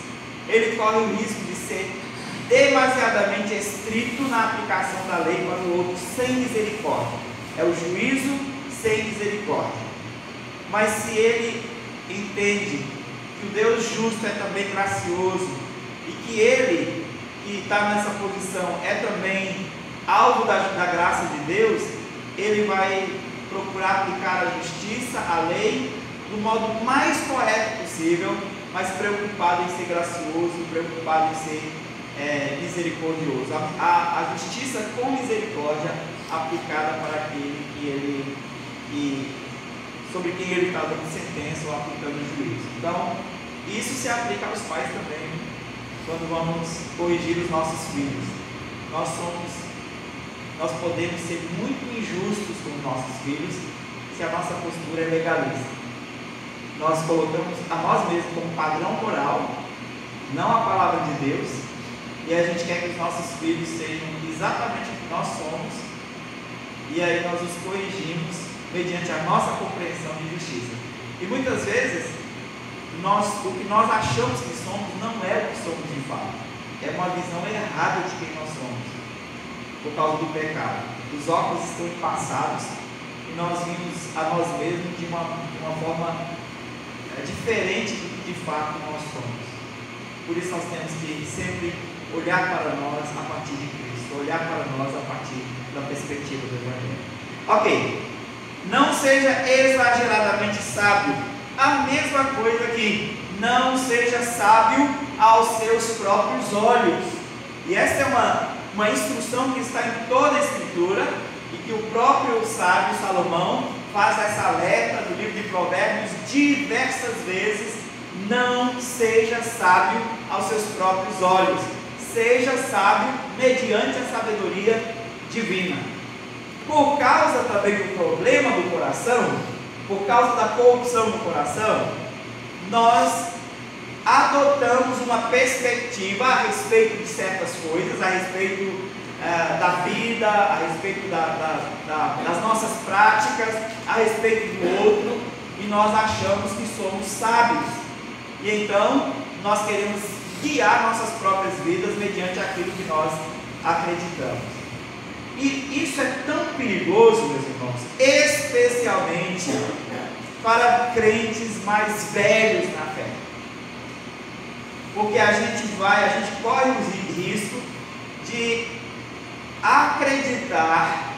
ele corre o risco de ser demasiadamente estrito na aplicação da lei para o outro, sem misericórdia. É o juízo sem misericórdia. Mas se ele entende que o Deus justo é também gracioso e que ele que está nessa posição é também alvo da graça de Deus, ele vai procurar aplicar a justiça, a lei, do modo mais correto possível, mas preocupado em ser gracioso, preocupado em ser misericordioso. A justiça com misericórdia aplicada para aquele sobre quem ele está dando sentença ou aplicando o juízo. Então, isso se aplica aos pais também, quando vamos corrigir os nossos filhos. Nós podemos ser muito injustos com os nossos filhos se a nossa postura é legalista. Nós colocamos a nós mesmos como padrão moral, não a palavra de Deus, e a gente quer que os nossos filhos sejam exatamente o que nós somos, e aí nós os corrigimos mediante a nossa compreensão de justiça. E muitas vezes o que nós achamos que somos não é o que somos de fato, é uma visão errada de quem nós somos, por causa do pecado. Os óculos estão embaçados e nós vimos a nós mesmos de uma forma diferente do que de fato nós somos. Por isso nós temos que sempre olhar para nós a partir de Cristo, olhar para nós a partir da perspectiva do Evangelho. Ok, não seja exageradamente sábio. A mesma coisa aqui, não seja sábio aos seus próprios olhos. E essa é uma instrução que está em toda a Escritura e que o próprio sábio Salomão faz essa alerta no livro de Provérbios diversas vezes. Não seja sábio aos seus próprios olhos, seja sábio mediante a sabedoria divina. Por causa também do problema do coração, por causa da corrupção do coração, nós adotamos uma perspectiva a respeito de certas coisas, a respeito da vida, a respeito das nossas práticas, a respeito do outro, e nós achamos que somos sábios. E então nós queremos guiar nossas próprias vidas mediante aquilo que nós acreditamos. E isso é tão perigoso, meus irmãos, especialmente para crentes mais velhos na fé. Porque a gente corre o risco de acreditar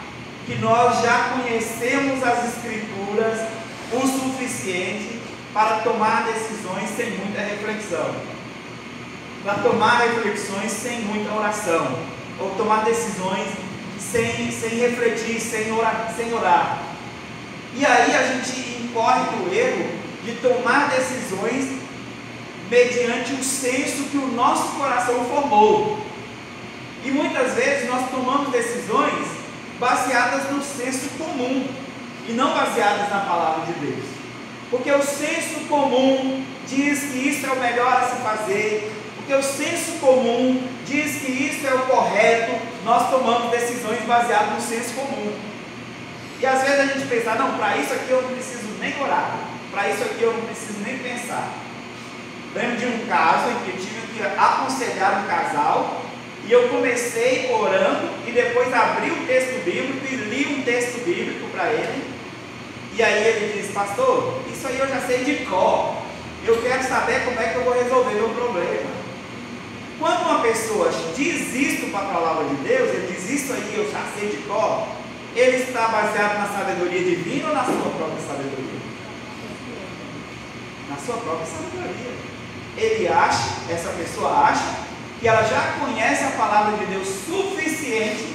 que nós já conhecemos as Escrituras o suficiente para tomar decisões sem muita reflexão, para tomar reflexões sem muita oração, ou tomar decisões sem refletir, sem orar. E aí a gente incorre no erro de tomar decisões mediante o senso que o nosso coração formou. E muitas vezes nós tomamos decisões baseadas no senso comum e não baseadas na palavra de Deus. Porque o senso comum diz que isso é o melhor a se fazer, porque o senso comum diz que isso é o correto, nós tomamos decisões baseadas no senso comum. E às vezes a gente pensa, não, para isso aqui eu não preciso nem orar, para isso aqui eu não preciso nem pensar. Lembro de um caso em que eu tive que aconselhar um casal, e eu comecei orando, e depois abri um texto bíblico e li um texto bíblico para ele, e aí ele diz, pastor, isso aí eu já sei de cor, eu quero saber como é que eu vou resolver meu problema. Quando uma pessoa diz isso para a palavra de Deus, ele diz isso aí eu já sei de cor, ele está baseado na sabedoria divina ou na sua própria sabedoria? Na sua própria sabedoria. Essa pessoa acha que ela já conhece a palavra de Deus suficiente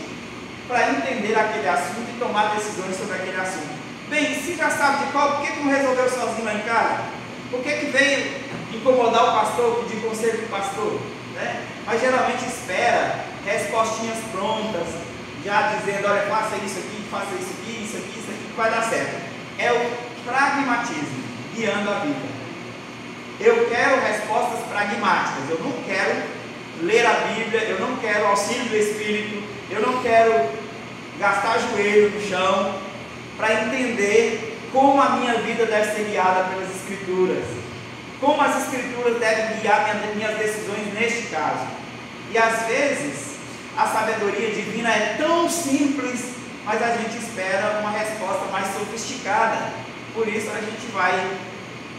para entender aquele assunto e tomar decisões sobre aquele assunto. Bem, se já sabe de qual, por que não resolveu sozinho lá em casa? Por que veio incomodar o pastor, pedir conselho para o pastor? Né? Mas geralmente espera respostinhas prontas, já dizendo, olha, faça isso aqui, isso aqui, que vai dar certo. É o pragmatismo guiando a vida. Eu quero respostas pragmáticas, eu não quero ler a Bíblia, eu não quero auxílio do Espírito, eu não quero gastar joelho no chão para entender como a minha vida deve ser guiada pelas Escrituras, como as Escrituras devem guiar minhas decisões neste caso. E às vezes a sabedoria divina é tão simples, mas a gente espera uma resposta mais sofisticada. Por isso a gente vai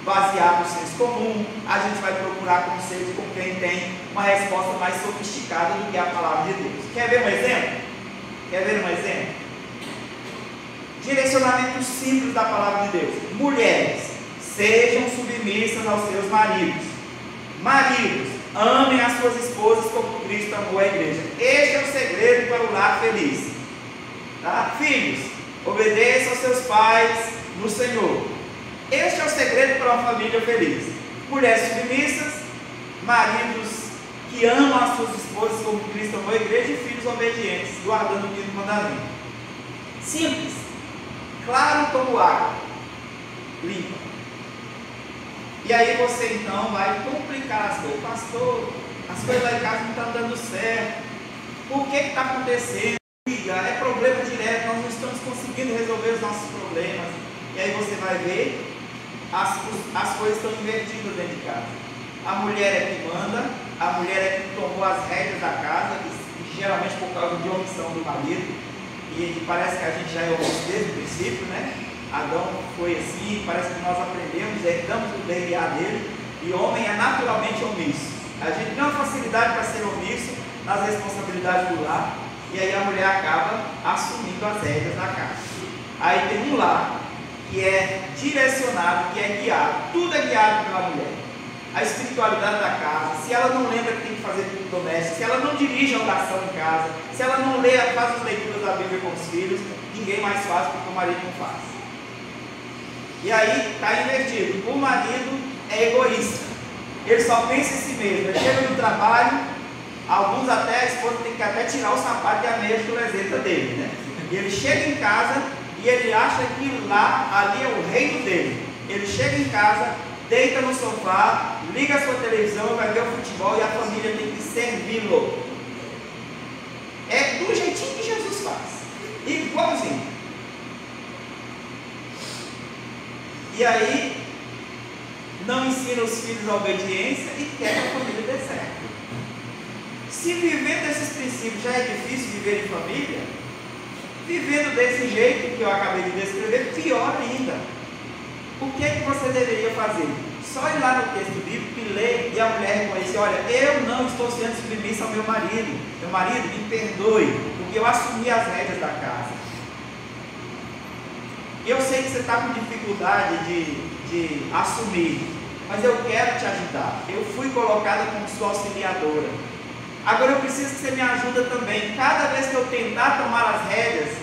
basear no senso comum, a gente vai procurar conselhos com quem tem uma resposta mais sofisticada do que a palavra de Deus. Quer ver um exemplo? Direcionamento simples da palavra de Deus. Mulheres, sejam submissas aos seus maridos. Maridos, amem as suas esposas como Cristo amou a igreja. Este é o segredo para o lar feliz. Tá? Filhos, obedeçam aos seus pais no Senhor. Este é o segredo para uma família feliz. Mulheres submissas, maridos que amam as suas esposas como Cristo amou a igreja, e filhos obedientes, guardando o quinto mandamento. Simples, claro como água, limpa. E aí você então vai complicar as coisas. Pastor, as coisas lá em casa não estão dando certo. Por que está acontecendo? É problema direto, nós não estamos conseguindo resolver os nossos problemas. E aí você vai ver, as coisas estão invertidas dentro de casa. A mulher é que manda, a mulher é que tomou as rédeas da casa, e geralmente por causa de omissão do marido, e parece que a gente já é omisso desde o princípio, né? Adão foi assim, parece que nós aprendemos, herdamos o DNA dele, e o homem é naturalmente omisso. A gente tem uma facilidade para ser omisso nas responsabilidades do lar, e aí a mulher acaba assumindo as rédeas da casa. Aí tem um lar que é direcionado, que é guiado, tudo é guiado pela mulher. A espiritualidade da casa, se ela não lembra que tem que fazer tudo doméstico, se ela não dirige a oração em casa, se ela não lê, faz as leituras da Bíblia com os filhos, ninguém mais faz porque o marido não faz. E aí está invertido, o marido é egoísta, ele só pensa em si mesmo, ele chega no trabalho, alguns até, a esposa tem que até tirar o sapato e a meia chulezenta dele, né? E ele chega em casa e ele acha que ali é o reino dele. Ele chega em casa, deita no sofá, liga a sua televisão, vai ver o futebol e a família tem que servi-lo. É do jeitinho que Jesus faz, igualzinho. E aí não ensina os filhos a obediência e quer que a família dê certo. Se vivendo esses princípios já é difícil viver em família, vivendo desse jeito que eu acabei de descrever, pior ainda. O que é que você deveria fazer? Só ir lá no texto bíblico e ler, e a mulher reconhecer, olha, eu não estou sendo submissa ao meu marido. Meu marido, me perdoe, porque eu assumi as rédeas da casa. Eu sei que você está com dificuldade de assumir, mas eu quero te ajudar. Eu fui colocada como sua auxiliadora. Agora eu preciso que você me ajuda também. Cada vez que eu tentar tomar as rédeas,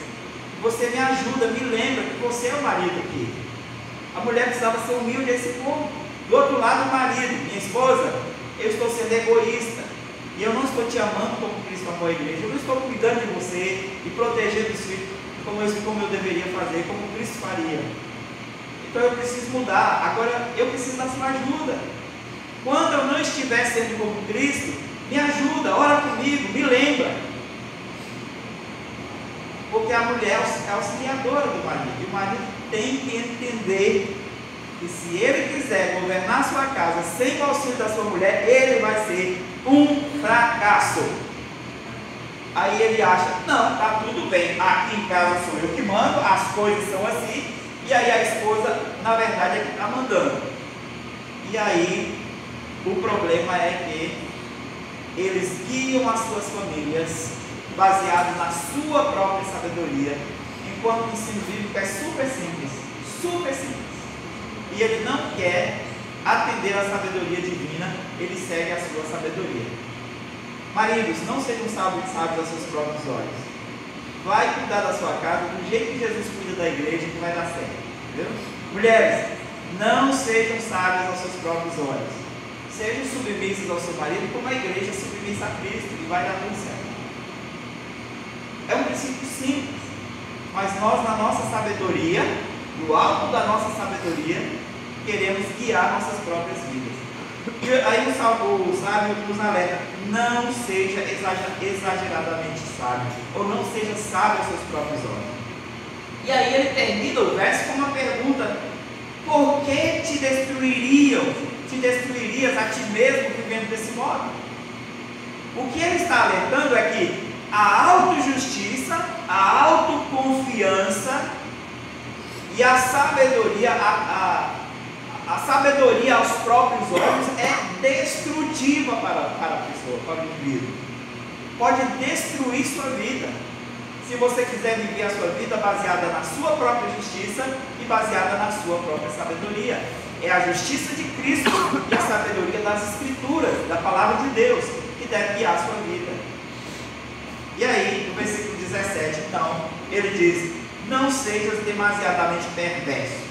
você me ajuda, me lembra que você é o marido aqui. A mulher precisava ser humilde a esse ponto. Do outro lado, o marido, minha esposa, eu estou sendo egoísta. E eu não estou te amando como Cristo amou a igreja. Eu não estou cuidando de você e protegendo os filhos como eu deveria fazer, como Cristo faria. Então eu preciso mudar. Agora eu preciso da sua ajuda. Quando eu não estiver sendo como Cristo, me ajuda, ora comigo, me lembra. Porque a mulher é auxiliadora do marido. E o marido tem que entender que se ele quiser governar a sua casa sem o auxílio da sua mulher, ele vai ser um fracasso. Aí ele acha, não, está tudo bem, aqui em casa sou eu que mando, as coisas são assim, e aí a esposa, na verdade, é que está mandando. E aí, o problema é que eles guiam as suas famílias baseado na sua própria sabedoria, enquanto o ensino bíblico é super simples, e ele não quer atender à sabedoria divina, ele segue a sua sabedoria. Maridos, não sejam sábios aos seus próprios olhos. Vai cuidar da sua casa do jeito que Jesus cuida da igreja, que vai dar certo. Entendeu? Mulheres, não sejam sábias aos seus próprios olhos. Sejam submissas ao seu marido, como a igreja é submissa a Cristo, e vai dar tudo certo. É um princípio simples, mas nós, na nossa sabedoria, no alto da nossa sabedoria, queremos guiar nossas próprias vidas. E aí o sábio nos alerta: não seja exageradamente sábio, ou não seja sábio aos seus próprios olhos. E aí ele termina o verso com uma pergunta: por que te destruirias a ti mesmo vivendo desse modo? O que ele está alertando é que a autojustiça, a autoconfiança e a sabedoria, a sabedoria aos próprios olhos é destrutiva para a pessoa, para o indivíduo. Pode destruir sua vida, se você quiser viver a sua vida baseada na sua própria justiça e baseada na sua própria sabedoria. É a justiça de Cristo e a sabedoria das Escrituras, da Palavra de Deus, que deve guiar a sua vida. E aí, no versículo 17, então, ele diz: não sejas demasiadamente perverso.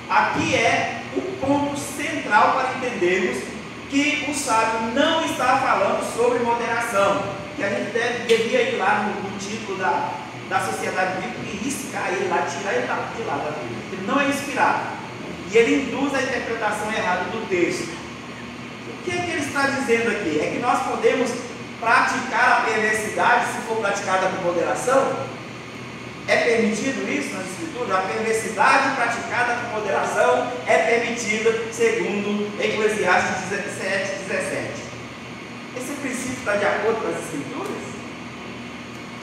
Aqui é o ponto central para entendermos que o sábio não está falando sobre moderação, que a gente devia ir lá no título da sociedade bíblica e riscar ele lá, tirar ele de lá da Bíblia. Ele não é inspirado e ele induz a interpretação errada do texto. O que é que ele está dizendo aqui? É que nós podemos praticar a perversidade se for praticada com moderação? É permitido isso nas Escrituras? A perversidade praticada com moderação é permitida, segundo Eclesiastes 17. Esse princípio está de acordo com as Escrituras?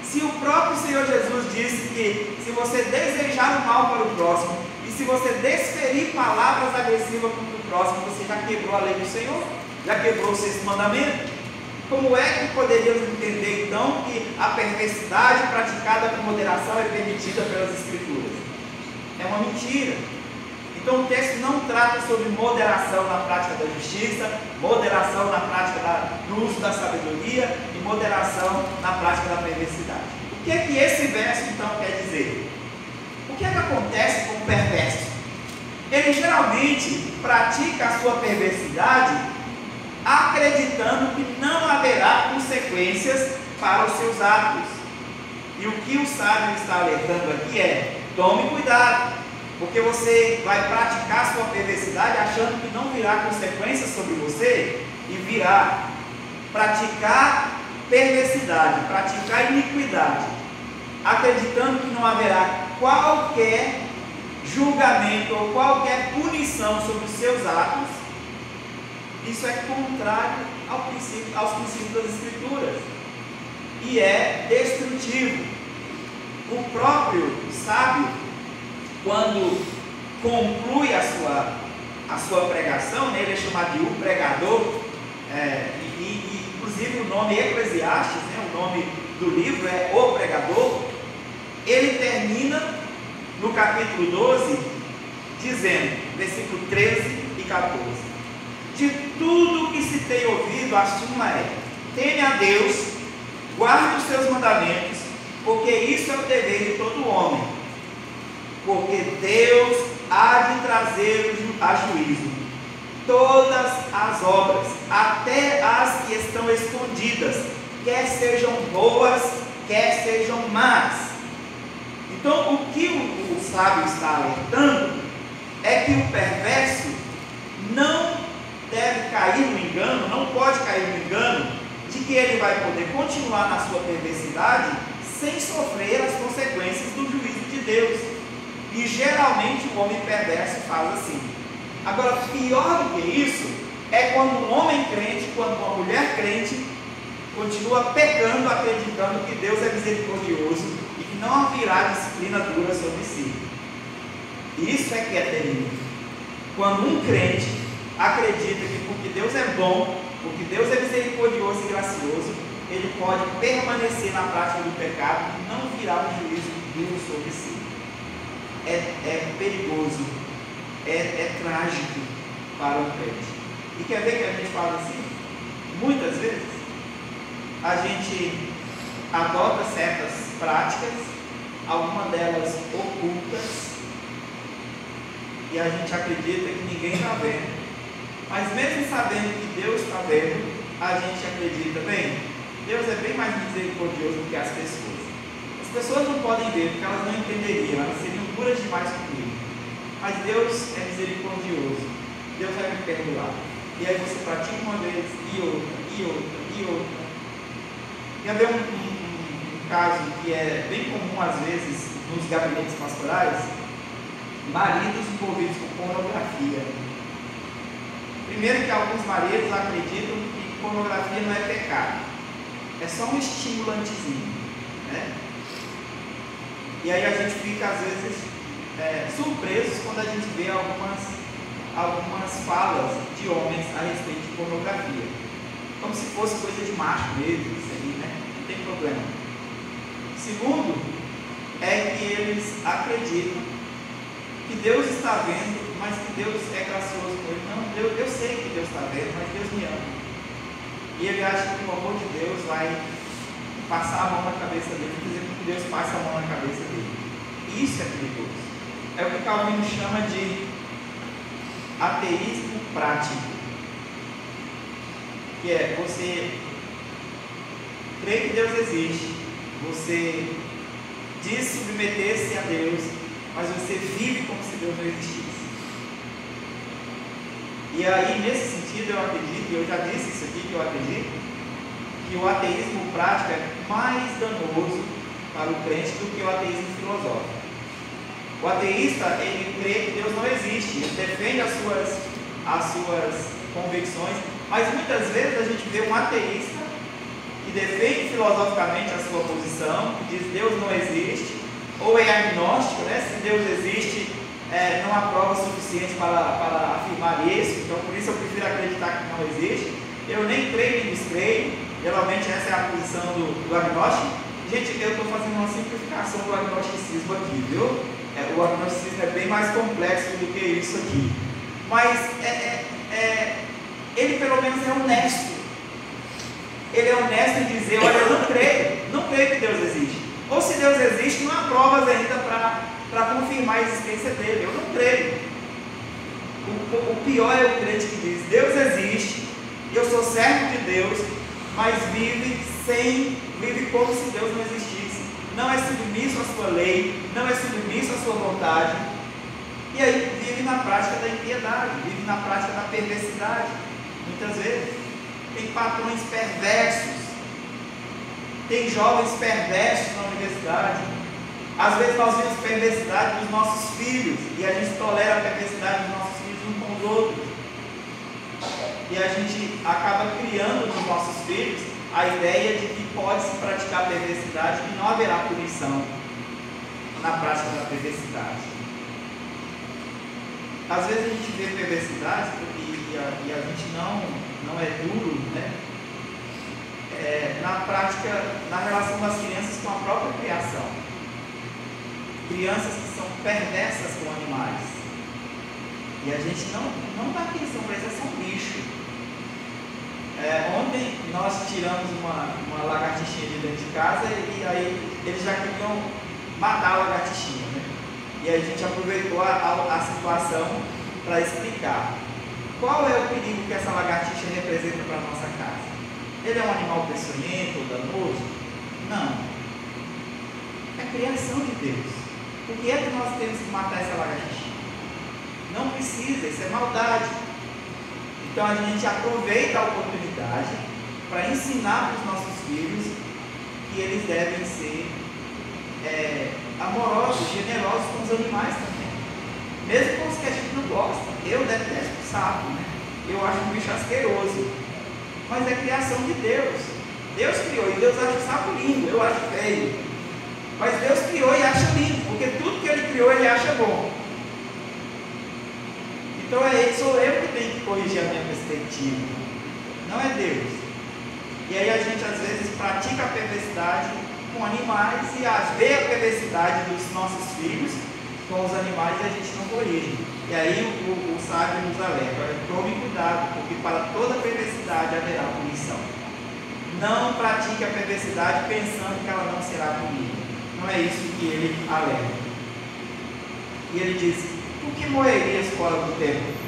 Se o próprio Senhor Jesus disse que se você desejar o mal para o próximo e se você desferir palavras agressivas contra o próximo, você já quebrou a lei do Senhor? Já quebrou o sexto mandamento? Como é que poderíamos entender então que a perversidade praticada com moderação é permitida pelas Escrituras? É uma mentira. Então o texto não trata sobre moderação na prática da justiça, moderação na prática do uso da sabedoria e moderação na prática da perversidade. O que é que esse verso então quer dizer? O que é que acontece com o perverso? Ele geralmente pratica a sua perversidade acreditando que não haverá consequências para os seus atos. E o que o sábio está alertando aqui é: tome cuidado, porque você vai praticar sua perversidade achando que não virá consequências sobre você, e virá. Praticar perversidade, praticar iniquidade, acreditando que não haverá qualquer julgamento ou qualquer punição sobre os seus atos, isso é contrário aos princípios das Escrituras e é destrutivo. O próprio sábio, quando conclui a sua pregação, né, ele é chamado de o pregador, inclusive o nome Eclesiastes, né, o nome do livro é O Pregador. Ele termina no capítulo 12 dizendo, versículo 13 e 14: de tudo que se tem ouvido, a suma é: teme a Deus, guarde os seus mandamentos, porque isso é o dever de todo homem. Porque Deus há de trazer a juízo todas as obras, até as que estão escondidas, quer sejam boas, quer sejam más. Então, o que o sábio está alertando é que o perverso não deve cair no engano, não pode cair no engano de que ele vai poder continuar na sua perversidade sem sofrer as consequências do juízo de Deus. E geralmente o homem perverso faz assim. Agora, pior do que isso é quando um homem crente, quando uma mulher crente continua pecando, acreditando que Deus é misericordioso e que não haverá disciplina dura sobre si. Isso é que é terrível. Quando um crente acredita que porque Deus é bom, porque Deus é misericordioso e gracioso, ele pode permanecer na prática do pecado e não virá um juízo duro sobre si. É perigoso, é trágico, para um crente. E quer ver que a gente fala assim? Muitas vezes a gente adota certas práticas, algumas delas ocultas, e a gente acredita que ninguém está vendo. Mas mesmo sabendo que Deus está vendo, a gente acredita, bem, Deus é bem mais misericordioso do que as pessoas. As pessoas não podem ver, porque elas não entenderiam, elas seriam duras demais comigo. Mas Deus é misericordioso, Deus vai me perdoar. E aí você pratica uma vez, e outra, e outra, e outra. E haver um caso que é bem comum às vezes nos gabinetes pastorais, maridos envolvidos com pornografia. Primeiro que alguns maridos acreditam que pornografia não é pecado, é só um estimulantezinho, né? E aí a gente fica às vezes surpresos quando a gente vê algumas falas de homens a respeito de pornografia, como se fosse coisa de macho mesmo, isso aí, né? Não tem problema. Segundo, é que eles acreditam que Deus está vendo, mas que Deus é gracioso com ele. Não, eu sei que Deus está vendo, mas Deus me ama. E ele acha que o amor de Deus vai passar a mão na cabeça dele, dizer que Deus passa a mão na cabeça dele. E isso é perigoso. É o que Calvino chama de ateísmo prático, que é você crê que Deus existe, você diz submeter-se a Deus, mas você vive como se Deus não existisse. E aí, nesse sentido, eu acredito, e eu já disse isso aqui, que eu acredito, que o ateísmo prático é mais danoso para o crente do que o ateísmo filosófico. O ateísta, ele crê que Deus não existe, ele defende as suas convicções, mas muitas vezes a gente vê um ateísta que defende filosoficamente a sua posição, que diz Deus não existe, ou é agnóstico, né? Se Deus existe, não há provas suficientes para afirmar isso, então por isso eu prefiro acreditar que não existe. Eu nem creio nem descreio, geralmente essa é a posição do agnóstico. Gente, eu estou fazendo uma simplificação do agnosticismo aqui, viu? O agnosticismo é bem mais complexo do que isso aqui, mas ele pelo menos é honesto. Ele é honesto em dizer, olha, eu não creio que Deus existe. Ou se Deus existe, não há provas ainda para confirmar a existência dele. Eu não creio. O pior é o crente que diz, Deus existe, eu sou servo de Deus, mas vive como se Deus não existisse. Não é submisso à sua lei, não é submisso à sua vontade. E aí vive na prática da impiedade, vive na prática da perversidade. Muitas vezes tem patrões perversos, tem jovens perversos na universidade. Às vezes nós vemos perversidade dos nossos filhos e a gente tolera a perversidade dos nossos filhos uns com os outros. E a gente acaba criando nos nossos filhos a ideia de que pode-se praticar perversidade e não haverá punição na prática da perversidade. Às vezes a gente vê perversidade e a gente não é duro, né? Na prática, na relação das crianças com a própria criação. Crianças que são perversas com animais. E a gente não dá atenção para isso, é só um bicho. Ontem nós tiramos uma lagartixinha de dentro de casa e aí eles já queriam matar a lagartixinha, né? E a gente aproveitou a situação para explicar qual é o perigo que essa lagartixa representa para a nossa casa. Ele é um animal peçonhento ou danoso? Não. É criação de Deus. Por que é que nós temos que matar essa lagartixa? Não precisa, isso é maldade. Então a gente aproveita a oportunidade para ensinar para os nossos filhos que eles devem ser amorosos, generosos com os animais também. Mesmo com os que a gente não gosta. Eu detesto o sapo, né? Eu acho um bicho asqueroso. Mas é criação de Deus. Deus criou e Deus acha o sapo lindo, eu acho feio. Mas Deus criou e acha lindo, porque tudo que Ele criou Ele acha bom. Então sou eu que tenho que corrigir a minha perspectiva, não é Deus. E aí a gente às vezes pratica a perversidade com animais e vê a perversidade dos nossos filhos com os animais e a gente não corrige. E aí o sábio nos alerta: tome cuidado, porque para toda perversidade haverá punição. Não pratique a perversidade pensando que ela não será punida. Não é isso que ele alerta. E ele diz: por que morrerias fora do tempo?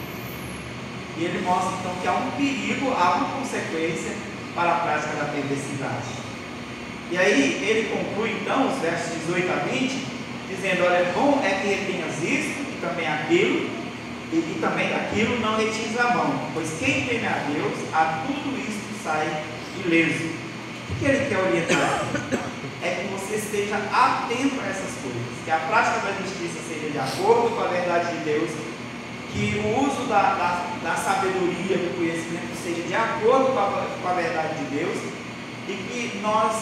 E ele mostra então que há um perigo, há uma consequência para a prática da perversidade. E aí ele conclui então os versos 18 a 20, dizendo: olha, bom é que retenhas isto e também aquilo, e também aquilo não retires a mão, pois quem teme a Deus, a tudo isto sai ileso. O que ele quer orientar? É que você esteja atento a essas coisas, que a prática da justiça seja de acordo com a verdade de Deus, que o uso da sabedoria, do conhecimento seja de acordo com a verdade de Deus, e que nós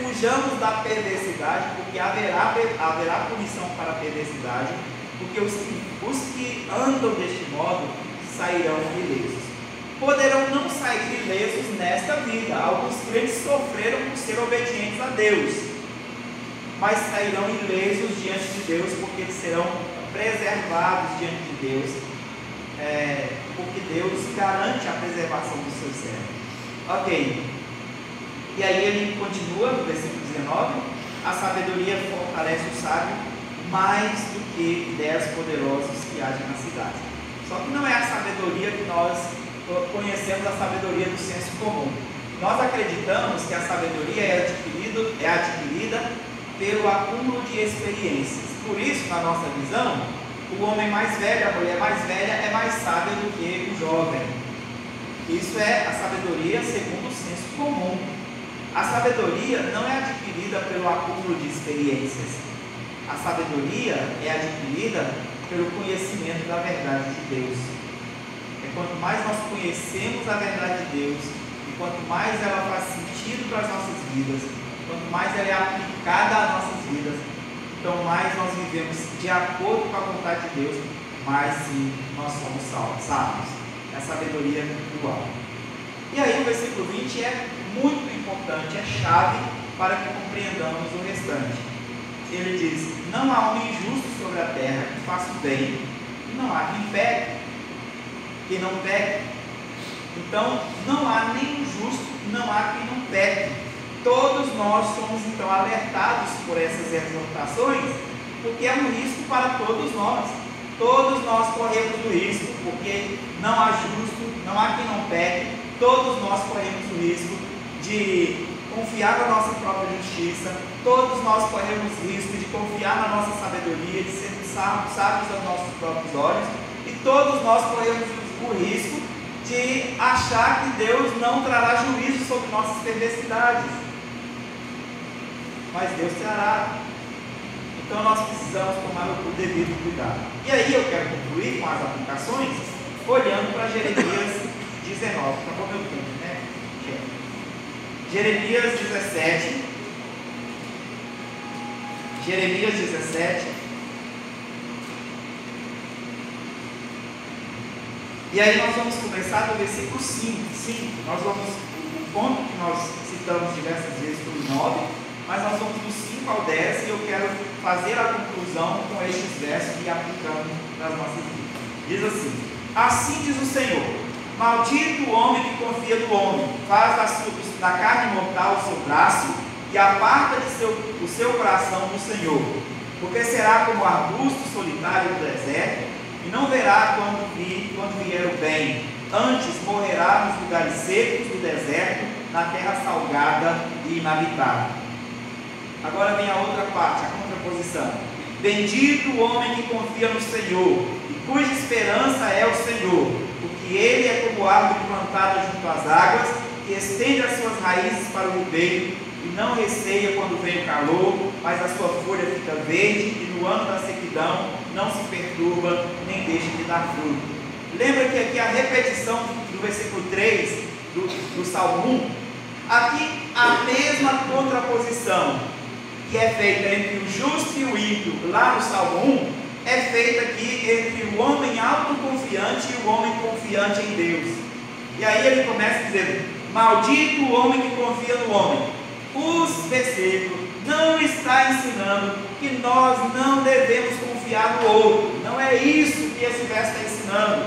fujamos da perversidade, porque haverá punição para a perversidade, porque os que andam deste modo sairão ilesos. Poderão não sair ilesos nesta vida. Alguns crentes sofreram por ser obedientes a Deus, mas sairão ilesos diante de Deus, porque eles serão preservados diante de Deus, porque Deus garante a preservação dos seus servos. Ok. E aí ele continua no versículo 19: a sabedoria fortalece o sábio mais do que ideias poderosas que agem na cidade. Só que não é a sabedoria que nós conhecemos, a sabedoria do senso comum. Nós acreditamos que a sabedoria é adquirida pelo acúmulo de experiências. Por isso, na nossa visão, o homem mais velho, a mulher mais velha é mais sábia do que o jovem. Isso é a sabedoria segundo o senso comum. A sabedoria não é adquirida pelo acúmulo de experiências. A sabedoria é adquirida pelo conhecimento da verdade de Deus. Quanto mais nós conhecemos a verdade de Deus, e quanto mais ela faz sentido para as nossas vidas, quanto mais ela é aplicada às nossas vidas, então mais nós vivemos de acordo com a vontade de Deus, mais sim nós somos sábios. É a sabedoria do alto. E aí o versículo 20 é muito importante, é chave para que compreendamos o restante. Ele diz: não há homem justo sobre a terra que faça o bem, e não há quem peque. Que não peque. Então não há nenhum justo, não há quem não peque. Todos nós somos então alertados por essas exortações, porque é um risco para todos nós. Todos nós corremos o risco, porque não há justo, não há quem não peque. Todos nós corremos o risco de confiar na nossa própria justiça. Todos nós corremos o risco de confiar na nossa sabedoria, de sermos sábios aos nossos próprios olhos. E todos nós corremos o risco de achar que Deus não trará juízo sobre nossas perversidades, mas Deus trará. Então nós precisamos tomar o devido cuidado. E aí eu quero concluir com as aplicações olhando para Jeremias 19. Acabou meu tempo, né? Jeremias 17. Jeremias 17. E aí nós vamos começar do versículo 5. O ponto que nós citamos diversas vezes foi o 9, mas nós vamos do 5 ao 10 e eu quero fazer a conclusão com estes versos e aplicando nas nossas vidas. Diz assim: assim diz o Senhor: maldito o homem que confia no homem, faz da carne mortal o seu braço e aparta o seu coração do Senhor, porque será como arbusto solitário do deserto, e não verá quando vier o bem, antes morrerá nos lugares secos do deserto, na terra salgada e inabitável. Agora vem a outra parte, a contraposição. Bendito o homem que confia no Senhor, e cuja esperança é o Senhor, porque ele é como árvore plantada junto às águas, que estende as suas raízes para o ribeiro, e não receia quando vem o calor, mas a sua folha fica verde, e no ano da sequidão não se perturba, nem deixa de dar fruto. Lembra que aqui a repetição do versículo 3 do Salmo 1, aqui a mesma contraposição que é feita entre o justo e o ímpio lá no Salmo 1, é feita aqui entre o homem autoconfiante e o homem confiante em Deus. E aí ele começa dizendo: maldito o homem que confia no homem. Os versículos não está ensinando que nós não devemos confiar confiar no outro. Não é isso que esse verso está ensinando.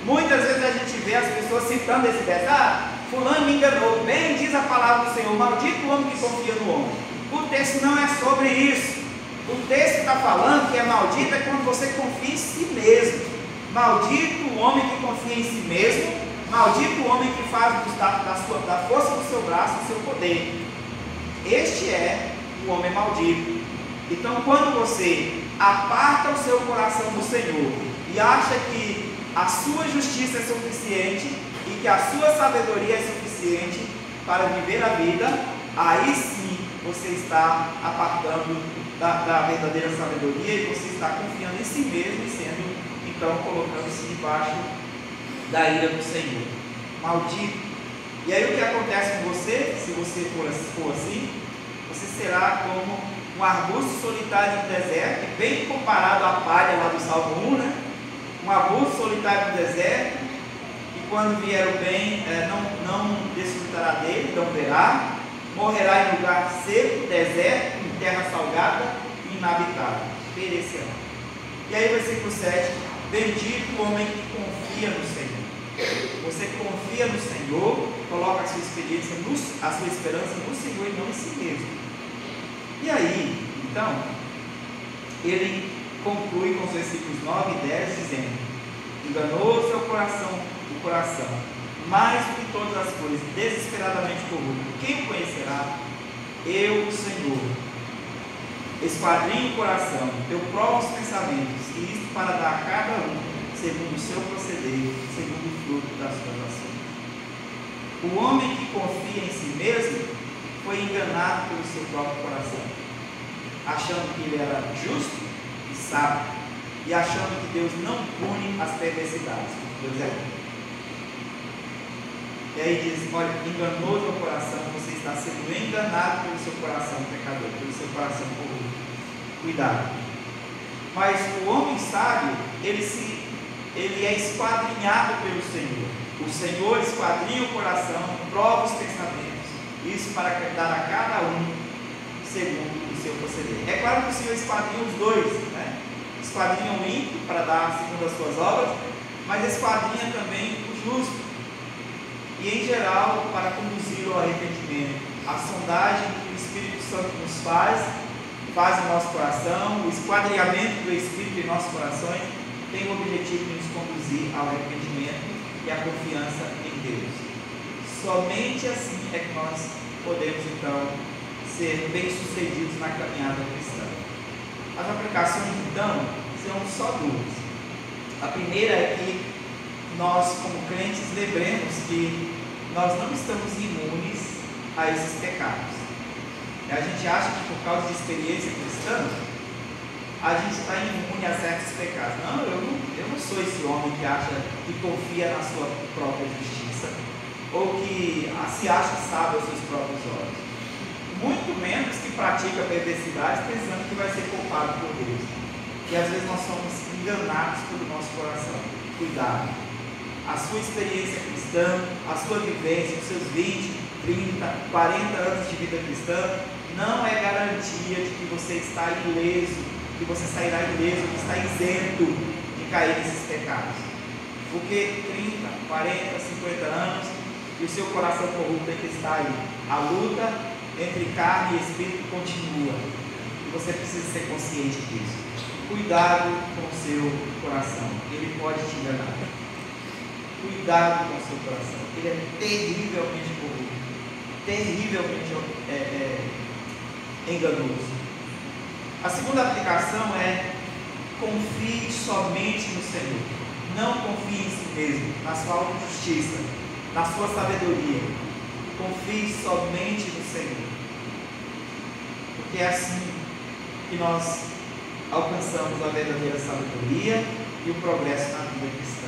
Muitas vezes a gente vê as pessoas citando esse verso: ah, fulano me enganou. Bem diz a palavra do Senhor, maldito o homem que confia no homem. O texto não é sobre isso. O texto está falando que é maldito é quando você confia em si mesmo. Maldito o homem que confia em si mesmo. Maldito o homem que faz da força do seu braço o seu poder. Este é o homem maldito. Então, quando você aparta o seu coração do Senhor e acha que a sua justiça é suficiente e que a sua sabedoria é suficiente para viver a vida, aí sim você está apartando da verdadeira sabedoria e você está confiando em si mesmo e sendo, então, colocando-se debaixo da ira do Senhor. Maldito. E aí o que acontece com você, se você for assim, você será como um arbusto solitário no deserto, bem comparado à palha lá do Salmo 1, né? Um arbusto solitário no deserto, e quando vier o bem, não desfrutará dele, não verá, morrerá em lugar seco, deserto, em terra salgada e inabitável, perecerá. E aí versículo 7, bendito o homem que confia no Senhor. Você confia no Senhor, coloca a sua esperança no Senhor e não em si mesmo. E aí, então, ele conclui com os versículos 9 e 10, dizendo: enganoso é o coração, mais do que todas as coisas, desesperadamente corrupto. Quem o conhecerá? Eu, o Senhor. Esquadrinho o coração, eu provo os pensamentos, e isto para dar a cada um, segundo o seu proceder, segundo o fruto das suas ações. O homem que confia em si mesmo foi enganado pelo seu próprio coração, achando que ele era justo e sábio, e achando que Deus não pune as perversidades, porque Deus é bom. E aí diz: olha, enganoso é o coração, você está sendo enganado pelo seu coração pecador, pelo seu coração corrupto. Cuidado. Mas o homem sábio, ele é esquadrinhado pelo Senhor. O Senhor esquadrinha o coração, prova os pensamentos, isso para dar a cada um segundo o seu proceder. É claro que o Senhor esquadrinha os dois, né? Esquadrinha o ímpio para dar segundo as suas obras, mas esquadrinha também o justo, e em geral para conduzi-lo ao arrependimento. A sondagem que o Espírito Santo nos faz em nosso coração, o esquadrinhamento do Espírito em nossos corações tem o objetivo de nos conduzir ao arrependimento e à confiança em Deus. Somente assim é que nós podemos então ser bem-sucedidos na caminhada cristã. As aplicações então são só duas. A primeira é que nós, como crentes, lembremos que nós não estamos imunes a esses pecados. A gente acha que por causa de experiência cristã a gente está imune a certos pecados. Não, eu não sou esse homem que acha, que confia na sua própria justiça, ou que se acha sábio aos seus próprios olhos. Muito menos que pratica perversidades pensando que vai ser culpado por Deus. E às vezes nós somos enganados pelo nosso coração. Cuidado. A sua experiência cristã, a sua vivência, os seus 20, 30, 40 anos de vida cristã, não é garantia de que você está ileso, que você sairá ileso, que está isento de cair nesses pecados. Porque 30, 40, 50 anos e o seu coração corrupto é que está aí. A luta entre carne e espírito continua. E você precisa ser consciente disso. Cuidado com o seu coração, ele pode te enganar. Cuidado com o seu coração, ele é terrivelmente corrupto, terrivelmente enganoso. A segunda aplicação é: confie somente no Senhor. Não confie em si mesmo, na sua autojustiça, na sua sabedoria. Confie somente no Senhor, porque é assim que nós alcançamos a verdadeira sabedoria e o progresso na vida cristã.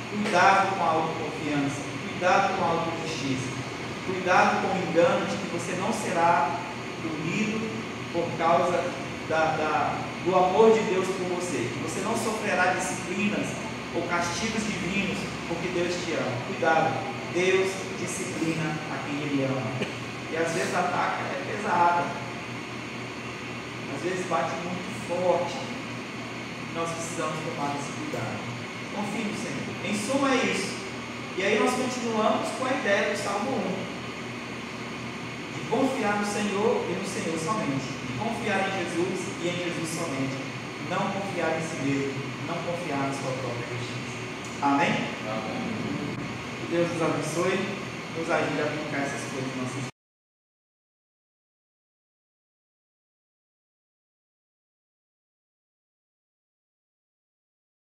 Cuidado com a autoconfiança, cuidado com a autojustiça, cuidado com o engano de que você não será punido por causa do amor de Deus por você, que você não sofrerá disciplinas ou castigos divinos porque Deus te ama. Cuidado, Deus disciplina a quem Ele ama, e às vezes a ataca é pesada, às vezes bate muito forte, nós precisamos tomar esse cuidado. Confie no Senhor. Em suma é isso. E aí nós continuamos com a ideia do Salmo 1. De confiar no Senhor e no Senhor somente. De confiar em Jesus e em Jesus somente. Não confiar em si mesmo. Não confiar na sua própria justiça. Amém? Amém. Que Deus nos abençoe. Nos ajude a aplicar essas coisas em nossas vidas.